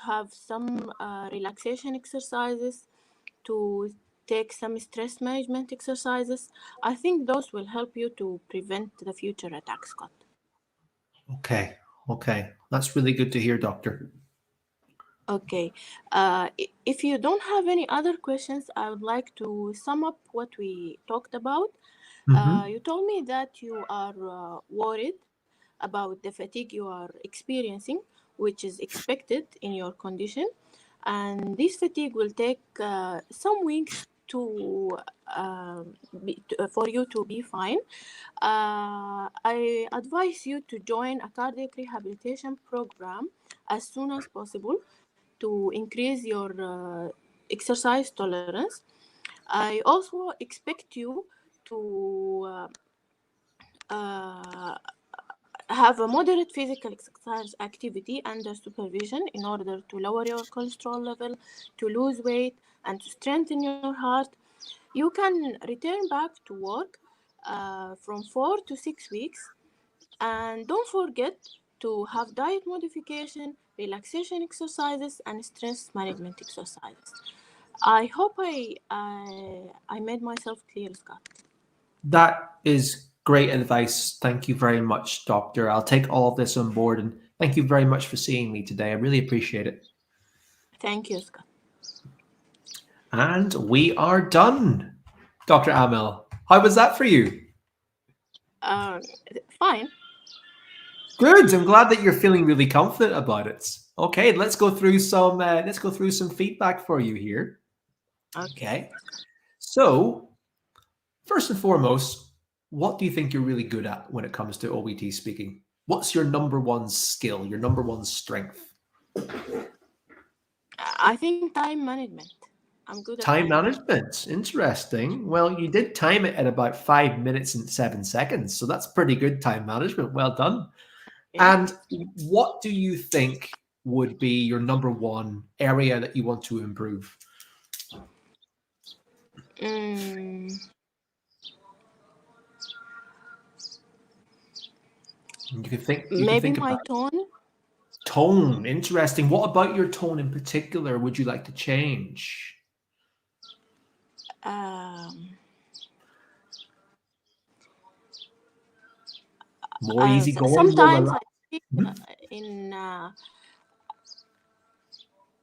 have some relaxation exercises, to take some stress management exercises. I think those will help you to prevent the future attacks, Scott. Okay, okay, that's really good to hear, doctor. Okay. If you don't have any other questions, I would like to sum up what we talked about. Hmm. You told me that you are worried about the fatigue you are experiencing, which is expected in your condition. And this fatigue will take some weeks for you to be fine. I advise you to join a cardiac rehabilitation program as soon as possible to increase your exercise tolerance. I also expect you to uh, have a moderate physical exercise activity under supervision in order to lower your cholesterol level, to lose weight, and to strengthen your heart. You can return back to work from 4 to 6 weeks. And don't forget to have diet modification, relaxation exercises, and stress management exercises. I hope I made myself clear, Scott. That is great advice. Thank you very much, Doctor. I'll take all of this on board, and thank you very much for seeing me today. I really appreciate it. Thank you, Scott. And we are done. Dr. Amel, how was that for you? Fine. Good. I'm glad that you're feeling really confident about it. Okay, let's go through some feedback for you here. Okay. So, first and foremost, what do you think you're really good at when it comes to OET speaking? What's your number one skill, your number one strength? I think time management. I'm good at Time management. Interesting. Well, you did time it at about 5 minutes and 7 seconds. So that's pretty good time management. Well done. Yeah. And what do you think would be your number one area that you want to improve? You can think. Maybe my tone. Tone. Interesting. What about your tone in particular would you like to change? More easygoing. Sometimes I speak in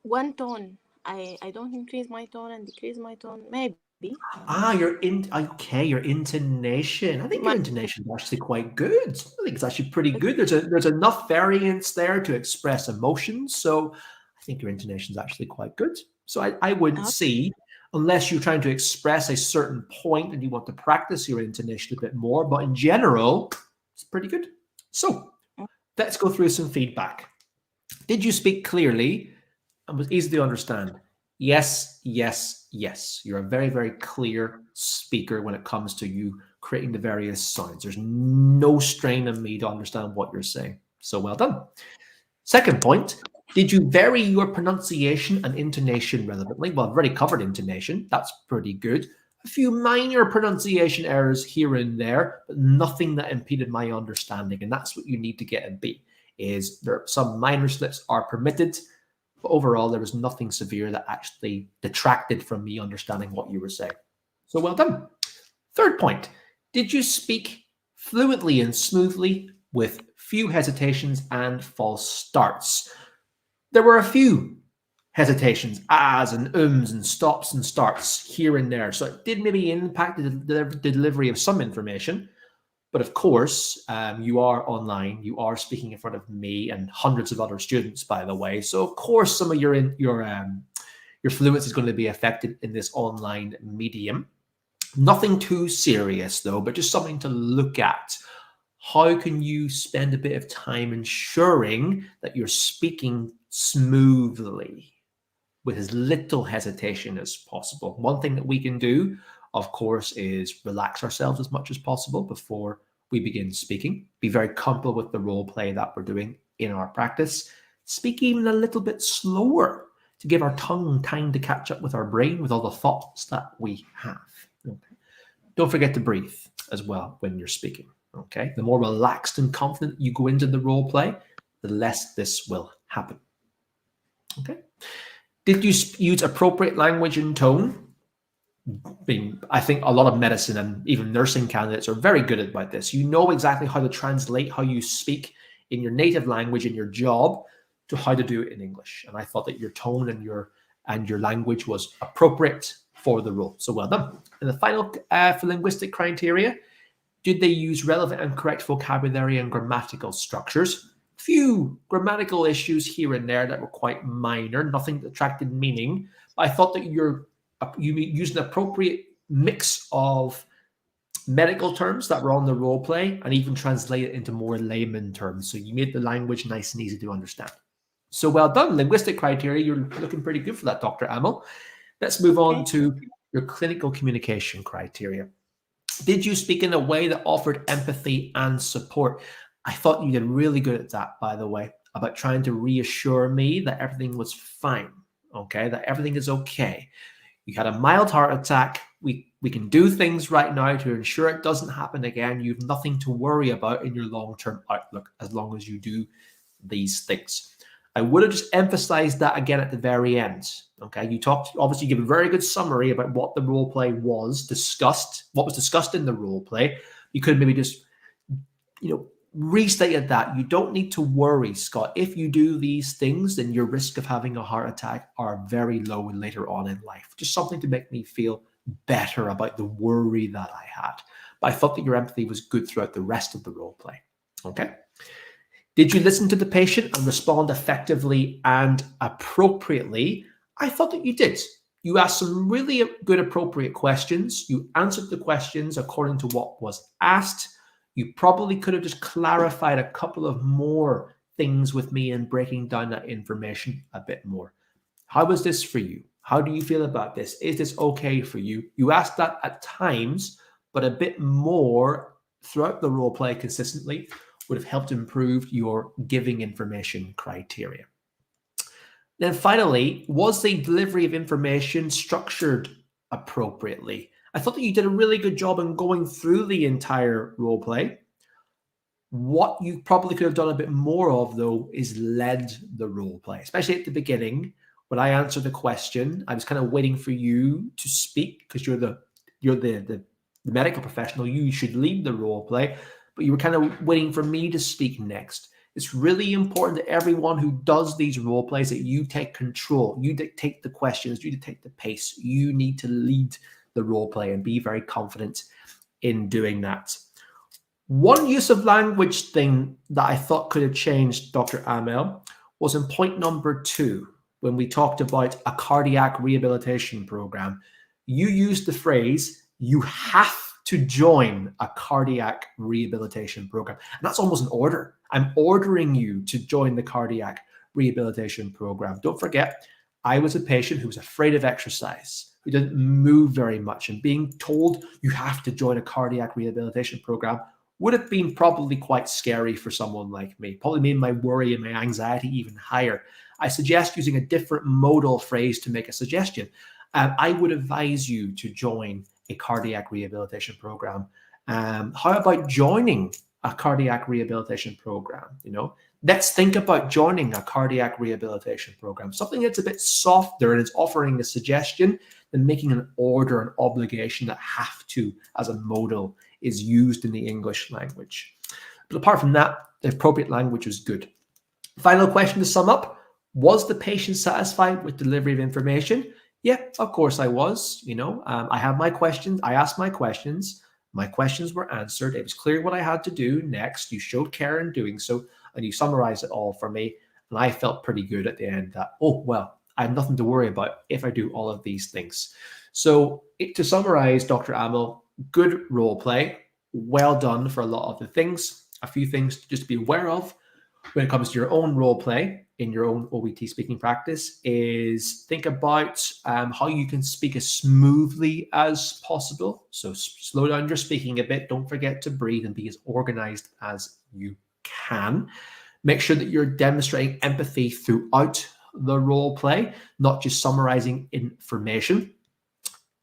one tone. I don't increase my tone and decrease my tone. Maybe. Your intonation. I think your intonation is actually quite good. I think it's actually pretty good. There's enough variance there to express emotions. So I think your intonation is actually quite good. So I wouldn't see, unless you're trying to express a certain point and you want to practice your intonation a bit more. But in general, it's pretty good. So let's go through some feedback. Did you speak clearly and was easy to understand? Yes, yes, yes. You're a very, very clear speaker when it comes to you creating the various sounds. There's no strain on me to understand what you're saying. So well done. Second point, did you vary your pronunciation and intonation relevantly? Well, I've already covered intonation. That's pretty good. A few minor pronunciation errors here and there, but nothing that impeded my understanding. And that's what you need to get a B, is there some minor slips are permitted. But overall, there was nothing severe that actually detracted from me understanding what you were saying. So well done. Third point, did you speak fluently and smoothly with few hesitations and false starts? There were a few hesitations, ahs and ums and stops and starts here and there. So it did maybe impact the delivery of some information. But of course, you are online, you are speaking in front of me and hundreds of other students, by the way. So of course, some of your fluency is going to be affected in this online medium. Nothing too serious though, but just something to look at. How can you spend a bit of time ensuring that you're speaking smoothly with as little hesitation as possible? One thing that we can do, of course, is relax ourselves as much as possible before we begin speaking. Be very comfortable with the role play that we're doing in our practice. Speak even a little bit slower to give our tongue time to catch up with our brain with all the thoughts that we have. Okay. Don't forget to breathe as well when you're speaking. Okay. The more relaxed and confident you go into the role play, the less this will happen. Okay. Did you use appropriate language and tone? I think a lot of medicine and even nursing candidates are very good about this. You know exactly how to translate how you speak in your native language in your job to how to do it in English. And I thought that your tone and your language was appropriate for the role. So well done. And the final for linguistic criteria, Did they use relevant and correct vocabulary and grammatical structures? Few grammatical issues here and there that were quite minor, nothing that attracted meaning. But I thought that you used an appropriate mix of medical terms that were on the role play and even translate it into more layman terms. So you made the language nice and easy to understand. So well done. Linguistic criteria, you're looking pretty good for that, Dr. Amel. Let's move on to your clinical communication criteria. Did you speak in a way that offered empathy and support? I thought you did really good at that, by the way, about trying to reassure me that everything was fine, okay, that everything is okay. You had a mild heart attack. We can do things right now to ensure it doesn't happen again. You have nothing to worry about in your long-term outlook as long as you do these things. I would have just emphasized that again at the very end. Okay, you talked, obviously, you give a very good summary about what the role play was discussed, what was discussed in the role play. You could maybe just, restated that. You don't need to worry, Scott. If you do these things, then your risk of having a heart attack are very low later on in life. Just something to make me feel better about the worry that I had. But I thought that your empathy was good throughout the rest of the role play. Okay. Did you listen to the patient and respond effectively and appropriately? I thought that you did. You asked some really good, appropriate questions. You answered the questions according to what was asked. You probably could have just clarified a couple of more things with me and breaking down that information a bit more. How was this for you? How do you feel about this? Is this okay for you? You asked that at times, but a bit more throughout the role play consistently would have helped improve your giving information criteria. Then finally, was the delivery of information structured appropriately? I thought that you did a really good job in going through the entire role play. What you probably could have done a bit more of, though, is led the role play, especially at the beginning. When I answered the question, I was kind of waiting for you to speak because you're the medical professional. You should lead the role play, but you were kind of waiting for me to speak next. It's really important to everyone who does these role plays that you take control. You dictate the questions. You dictate the pace. You need to lead the role play and be very confident in doing that. One use of language thing that I thought could have changed, Dr. Amel, was in point number 2, when we talked about a cardiac rehabilitation program. You used the phrase, you have to join a cardiac rehabilitation program. And that's almost an order. I'm ordering you to join the cardiac rehabilitation program. Don't forget, I was a patient who was afraid of exercise, who didn't move very much, and being told you have to join a cardiac rehabilitation program would have been probably quite scary for someone like me, probably made my worry and my anxiety even higher. I suggest using a different modal phrase to make a suggestion. I would advise you to join a cardiac rehabilitation program. How about joining a cardiac rehabilitation program? Let's think about joining a cardiac rehabilitation program, something that's a bit softer and is offering a suggestion than making an order, an obligation that have to as a modal is used in the English language. But apart from that, the appropriate language was good. Final question to sum up. Was the patient satisfied with delivery of information? Yeah, of course I was. I have my questions. I asked my questions. My questions were answered. It was clear what I had to do next. You showed care in doing so, and you summarized it all for me. And I felt pretty good at the end that, oh, well, I have nothing to worry about if I do all of these things. So to summarize, Dr. Amel, good role play. Well done for a lot of the things. A few things just to be aware of when it comes to your own role play in your own OET speaking practice is think about how you can speak as smoothly as possible. So slow down your speaking a bit. Don't forget to breathe and be as organized as you can. Make sure that you're demonstrating empathy throughout the role play, not just summarizing information.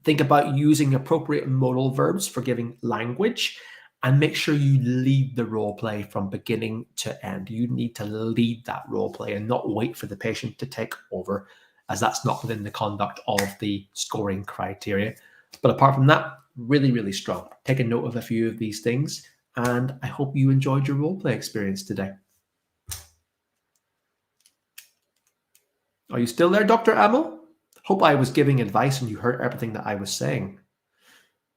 Think about using appropriate modal verbs for giving language, and make sure you lead the role play from beginning to end. You need to lead that role play and not wait for the patient to take over, as that's not within the conduct of the scoring criteria. But apart from that, really, really strong. Take a note of a few of these things, and I hope you enjoyed your role play experience today. Are you still there, Dr. Amel? Hope I was giving advice and you heard everything that I was saying.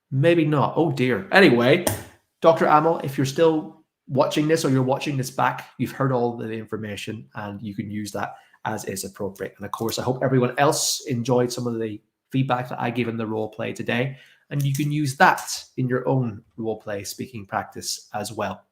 Maybe not. Oh dear. Anyway, Dr. Amel, if you're still watching this or you're watching this back, you've heard all the information and you can use that as is appropriate. And of course, I hope everyone else enjoyed some of the feedback that I gave in the role play today, and you can use that in your own role play speaking practice as well.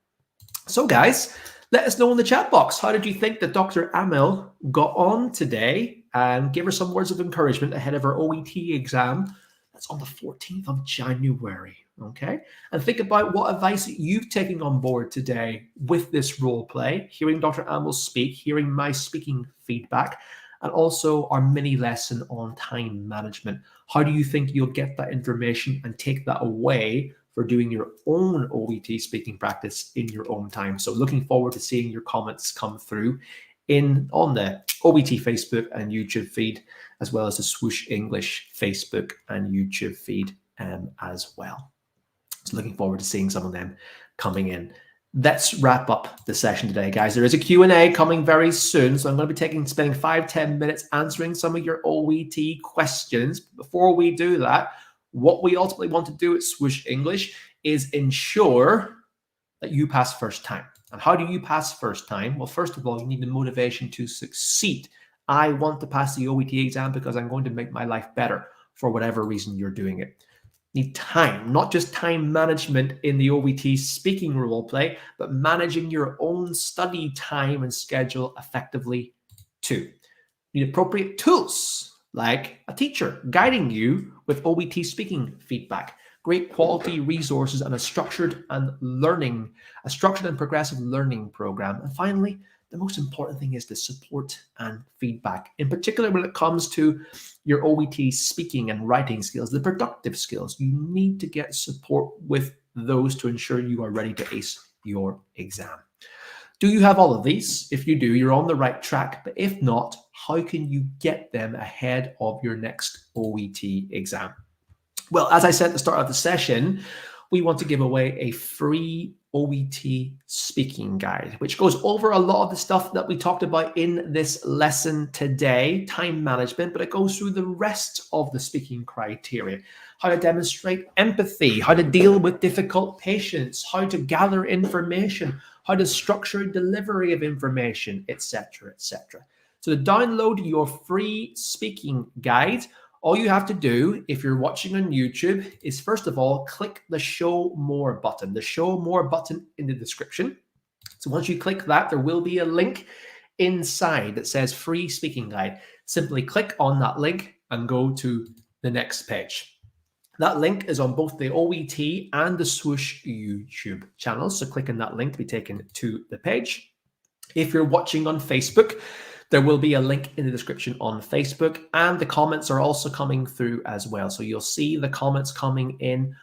So guys, let us know in the chat box, how did you think that Dr. Amel got on today? And give her some words of encouragement ahead of her OET exam. That's on the 14th of January, okay? And think about what advice you've taken on board today with this role play, hearing Dr. Amel speak, hearing my speaking feedback, and also our mini lesson on time management. How do you think you'll get that information and take that away for doing your own OET speaking practice in your own time? So looking forward to seeing your comments come through on the OET Facebook and YouTube feed, as well as the Swoosh English Facebook and YouTube feed as well. So looking forward to seeing some of them coming in. Let's wrap up the session today, guys. There is a Q&A coming very soon, so I'm going to be spending 5-10 minutes answering some of your OET questions. Before we do that, what we ultimately want to do at Swoosh English is ensure that you pass first time. And how do you pass first time? Well, first of all, you need the motivation to succeed. I want to pass the OET exam because I'm going to make my life better for whatever reason you're doing it. You need time, not just time management in the OET speaking role play, but managing your own study time and schedule effectively too. You need appropriate tools like a teacher guiding you with OET speaking feedback, great quality resources, and a structured and progressive learning program. And finally, the most important thing is the support and feedback, in particular when it comes to your OET speaking and writing skills, the productive skills. You need to get support with those to ensure you are ready to ace your exam. Do you have all of these? If you do, you're on the right track. But if not, how can you get them ahead of your next OET exam? Well, as I said at the start of the session, we want to give away a free OET speaking guide, which goes over a lot of the stuff that we talked about in this lesson today, time management, but it goes through the rest of the speaking criteria, how to demonstrate empathy, how to deal with difficult patients, how to gather information, how to structure delivery of information, etc., etc. So to download your free speaking guide, all you have to do if you're watching on YouTube is, first of all, click the Show More button, the Show More button in the description. So once you click that, there will be a link inside that says Free Speaking Guide. Simply click on that link and go to the next page. That link is on both the OET and the Swoosh YouTube channels. So click on that link to be taken to the page. If you're watching on Facebook, there will be a link in the description on Facebook, and the comments are also coming through as well. So you'll see the comments coming in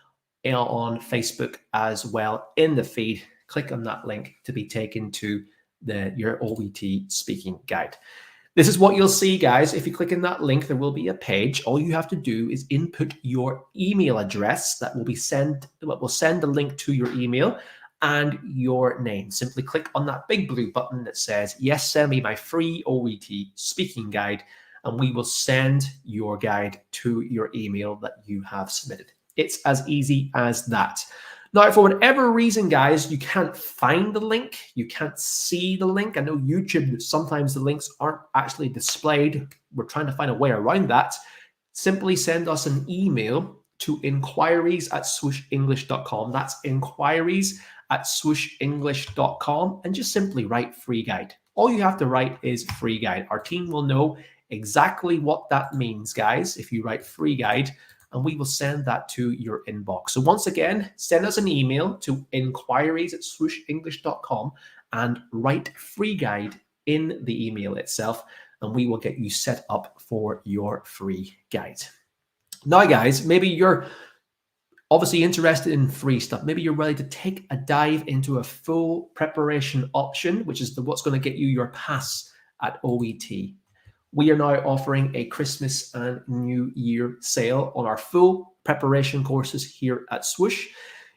on Facebook as well in the feed. Click on that link to be taken to your OET speaking guide. This is what you'll see, guys. If you click in that link, there will be a page. All you have to do is input your email address that will send a link to your email and your name. Simply click on that big blue button that says, yes, send me my free OET speaking guide, and we will send your guide to your email that you have submitted. It's as easy as that. Now, for whatever reason, guys, you can't find the link, you can't see the link. I know YouTube, sometimes the links aren't actually displayed. We're trying to find a way around that. Simply send us an email to inquiries@swooshenglish.com. That's inquiries@swooshenglish.com, and just simply write free guide. All you have to write is free guide. Our team will know exactly what that means, guys, if you write free guide, and we will send that to your inbox. So once again, send us an email to inquiries@swooshenglish.com and write free guide in the email itself, and we will get you set up for your free guide. Now, guys, maybe you're obviously interested in free stuff. Maybe you're ready to take a dive into a full preparation option, which is what's going to get you your pass at OET. We are now offering a Christmas and New Year sale on our full preparation courses here at Swoosh.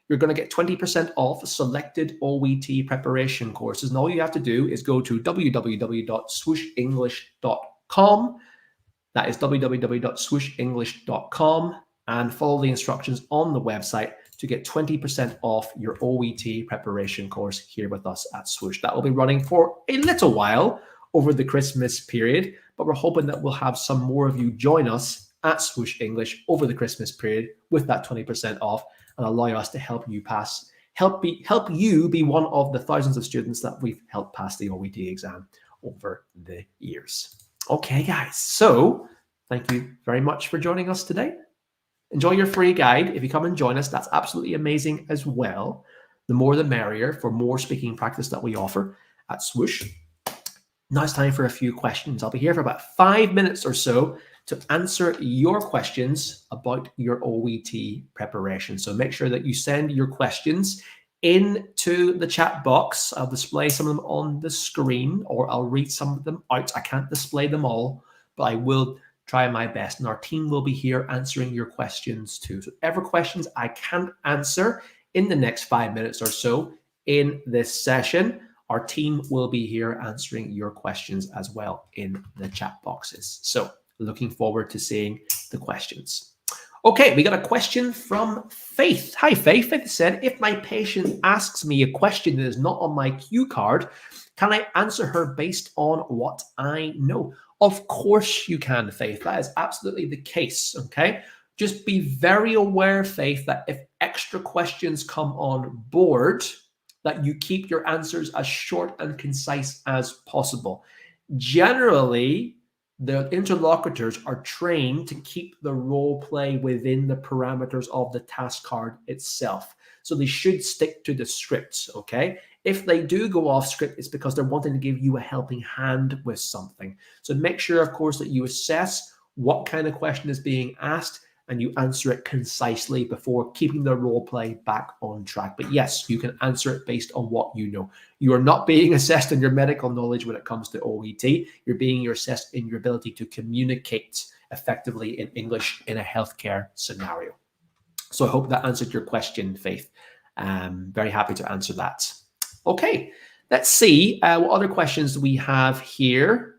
You're going to get 20% off selected OET preparation courses. And all you have to do is go to www.swooshenglish.com. That is www.swooshenglish.com, and follow the instructions on the website to get 20% off your OET preparation course here with us at Swoosh. That will be running for a little while over the Christmas period, but we're hoping that we'll have some more of you join us at Swoosh English over the Christmas period with that 20% off and allow us to help you pass, help you be one of the thousands of students that we've helped pass the OET exam over the years. Okay, guys, so thank you very much for joining us today. Enjoy your free guide. If you come and join us, that's absolutely amazing as well. The more the merrier for more speaking practice that we offer at Swoosh. Now it's time for a few questions. I'll be here for about 5 minutes or so to answer your questions about your OET preparation. So make sure that you send your questions into the chat box. I'll display some of them on the screen, or I'll read some of them out. I can't display them all, but I will try my best, and our team will be here answering your questions too. So whatever questions I can't answer in the next 5 minutes or so in this session, our team will be here answering your questions as well in the chat boxes. So looking forward to seeing the questions. Okay, we got a question from Faith. Hi, Faith. Faith said, if my patient asks me a question that is not on my cue card, can I answer her based on what I know? Of course you can, Faith. That is absolutely the case, okay? Just be very aware, Faith, that if extra questions come on board, that you keep your answers as short and concise as possible. Generally, the interlocutors are trained to keep the role play within the parameters of the task card itself. So they should stick to the scripts, okay? If they do go off script, it's because they're wanting to give you a helping hand with something. So make sure, of course, that you assess what kind of question is being asked and you answer it concisely before keeping the role play back on track. But yes, you can answer it based on what you know. You are not being assessed in your medical knowledge when it comes to OET. You're being assessed in your ability to communicate effectively in English in a healthcare scenario. So I hope that answered your question, Faith. Very happy to answer that. Okay, let's see what other questions we have here.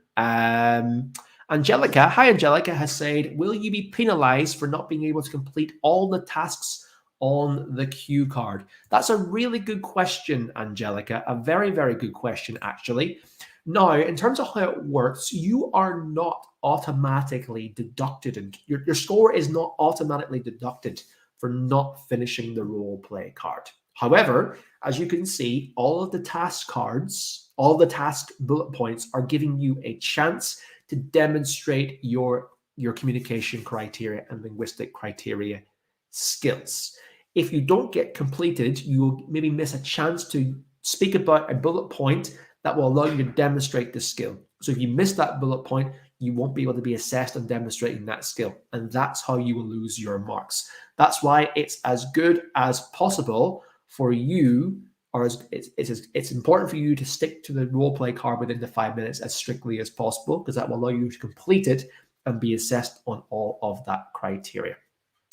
Angelica, hi Angelica, has said, will you be penalized for not being able to complete all the tasks on the cue card? That's a really good question, Angelica. A very, very good question, actually. Now, in terms of how it works, you are not automatically deducted, and your score is not automatically deducted for not finishing the role play card. However, as you can see, all of the task cards, all the task bullet points are giving you a chance to demonstrate your communication criteria and linguistic criteria skills. If you don't get completed, you'll maybe miss a chance to speak about a bullet point that will allow you to demonstrate the skill. So if you miss that bullet point, you won't be able to be assessed on demonstrating that skill. And that's how you will lose your marks. That's why it's as good as possible for you, or it's important for you to stick to the role play card within the 5 minutes as strictly as possible, because that will allow you to complete it and be assessed on all of that criteria.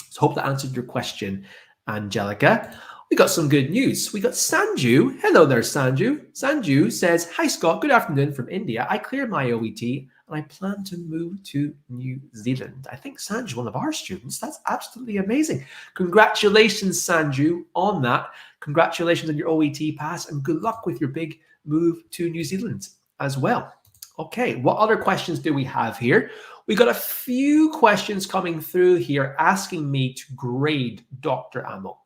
So hope that answered your question, Angelica. We got some good news. We got Sanju. Hello there, Sanju. Sanju says, hi, Scott. Good afternoon from India. I cleared my OET and I plan to move to New Zealand. I think Sanju's one of our students. That's absolutely amazing. Congratulations, Sanju, on that. Congratulations on your OET pass and good luck with your big move to New Zealand as well. Okay, what other questions do we have here? We got a few questions coming through here asking me to grade Dr. Amel.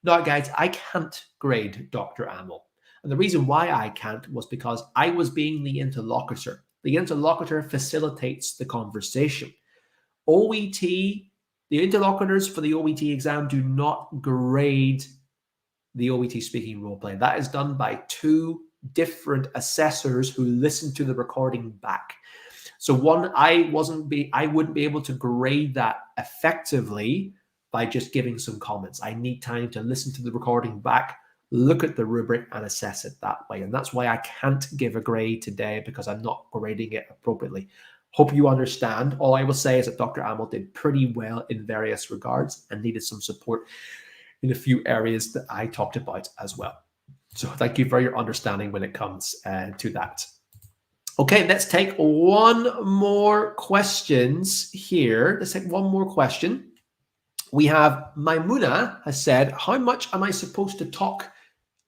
Now, guys, I can't grade Dr. Amel. And the reason why I can't was because I was being the interlocutor. The interlocutor facilitates the conversation. OET, the interlocutors for the OET exam do not grade the OET speaking roleplay. That is done by two different assessors who listen to the recording back. So one, I wouldn't be able to grade that effectively by just giving some comments. I need time to listen to the recording back, look at the rubric and assess it that way. And that's why I can't give a grade today, because I'm not grading it appropriately. Hope you understand. All I will say is that Dr. Amel did pretty well in various regards and needed some support in a few areas that I talked about as well. So thank you for your understanding when it comes to that. Okay, let's take one more questions here. Let's take one more question. We have Maimuna has said, how much am I supposed to talk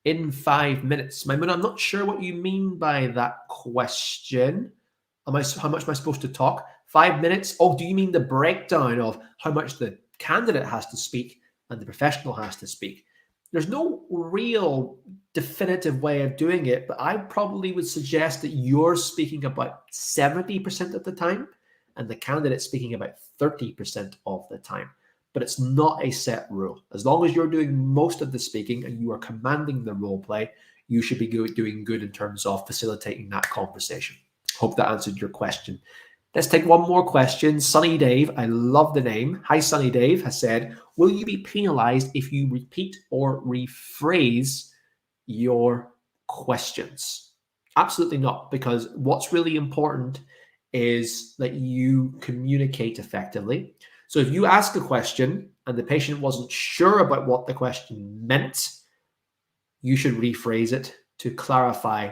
in 5 minutes? Maimuna, I'm not sure what you mean by that question. How much am I supposed to talk? 5 minutes? Oh, do you mean the breakdown of how much the candidate has to speak and the professional has to speak? There's no real definitive way of doing it, but I probably would suggest that you're speaking about 70% of the time and the candidate speaking about 30% of the time. But it's not a set rule. As long as you're doing most of the speaking and you are commanding the role play, you should be doing good in terms of facilitating that conversation. Hope that answered your question. Let's take one more question. Sunny Dave, I love the name. Hi, Sunny Dave, has said, will you be penalized if you repeat or rephrase your questions? Absolutely not, because what's really important is that you communicate effectively. So if you ask a question and the patient wasn't sure about what the question meant, you should rephrase it to clarify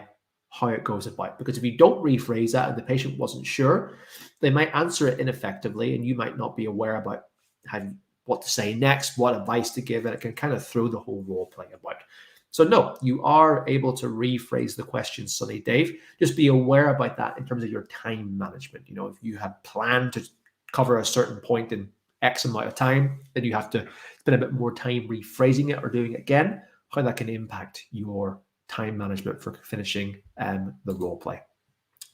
how it goes about. Because if you don't rephrase that and the patient wasn't sure, they might answer it ineffectively and you might not be aware about what to say next, what advice to give, and it can kind of throw the whole role play about. So no, you are able to rephrase the question, Sunny Dave. Just be aware about that in terms of your time management. You know, if you have planned to cover a certain point in X amount of time, then you have to spend a bit more time rephrasing it or doing it again, how that can impact your time management for finishing the role play.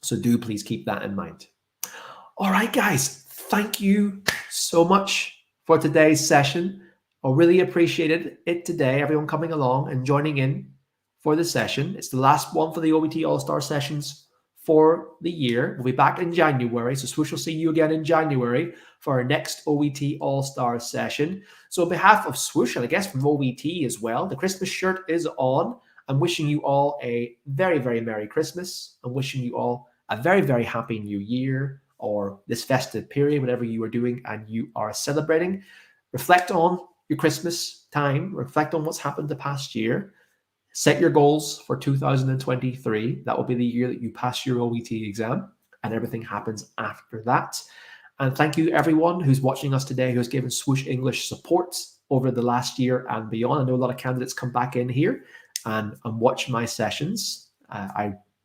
So do please keep that in mind. All right, guys, thank you so much for today's session. I really appreciated it today, everyone coming along and joining in for the session. It's the last one for the OET All-Star sessions for the year. We'll be back in January, so Swoosh will see you again in January for our next OET All-Star session. So on behalf of Swoosh, and I guess from OET as well, the Christmas shirt is on. I'm wishing you all a very, very Merry Christmas. I'm wishing you all a very, very Happy New Year, or this festive period, whatever you are doing and you are celebrating. Reflect on your Christmas time. Reflect on what's happened the past year. Set your goals for 2023. That will be the year that you pass your OET exam, and everything happens after that. And thank you everyone who's watching us today, who has given Swoosh English support over the last year and beyond. I know a lot of candidates come back in here and watch my sessions.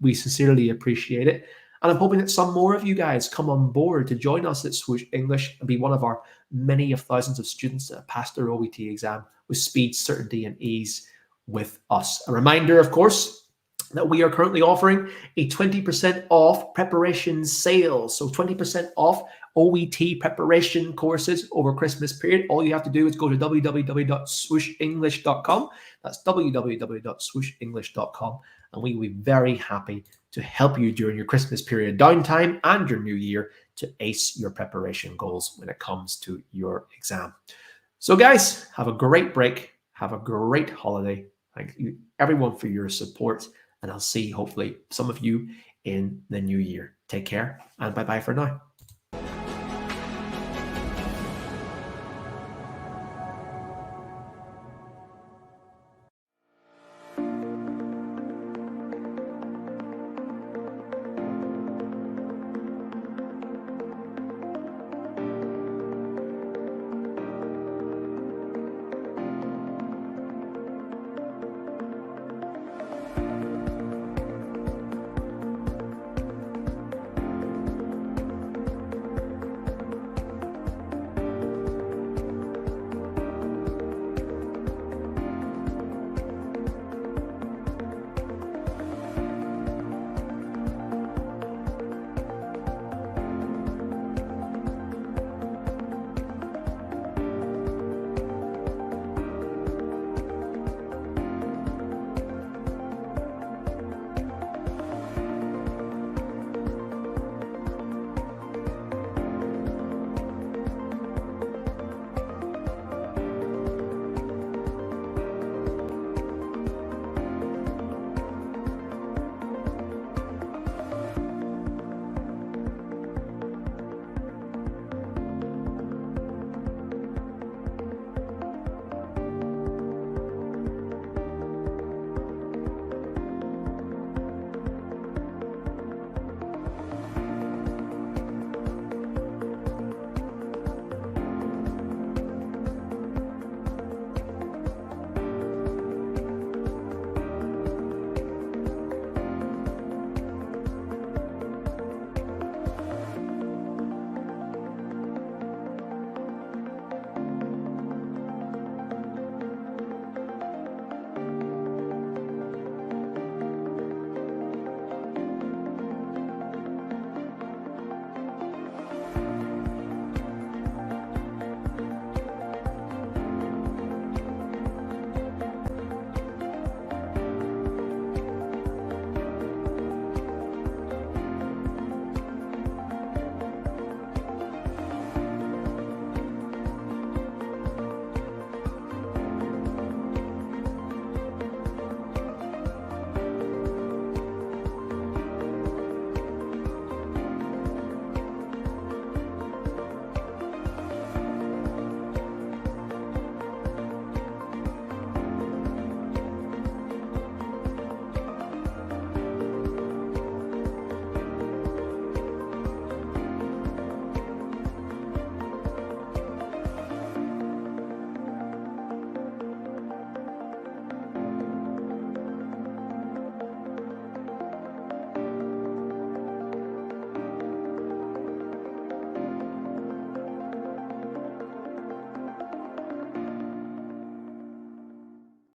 We sincerely appreciate it. And I'm hoping that some more of you guys come on board to join us at Swoosh English and be one of our many of thousands of students that have passed their OET exam with speed, certainty, and ease with us. A reminder, of course, that we are currently offering a 20% off preparation sale. So 20% off OET preparation courses over Christmas period. All you have to do is go to www.swooshenglish.com. That's www.swooshenglish.com. And we will be very happy to help you during your Christmas period downtime and your new year to ace your preparation goals when it comes to your exam. So guys, have a great break. Have a great holiday. Thank you everyone for your support. And I'll see hopefully some of you in the new year. Take care and bye-bye for now.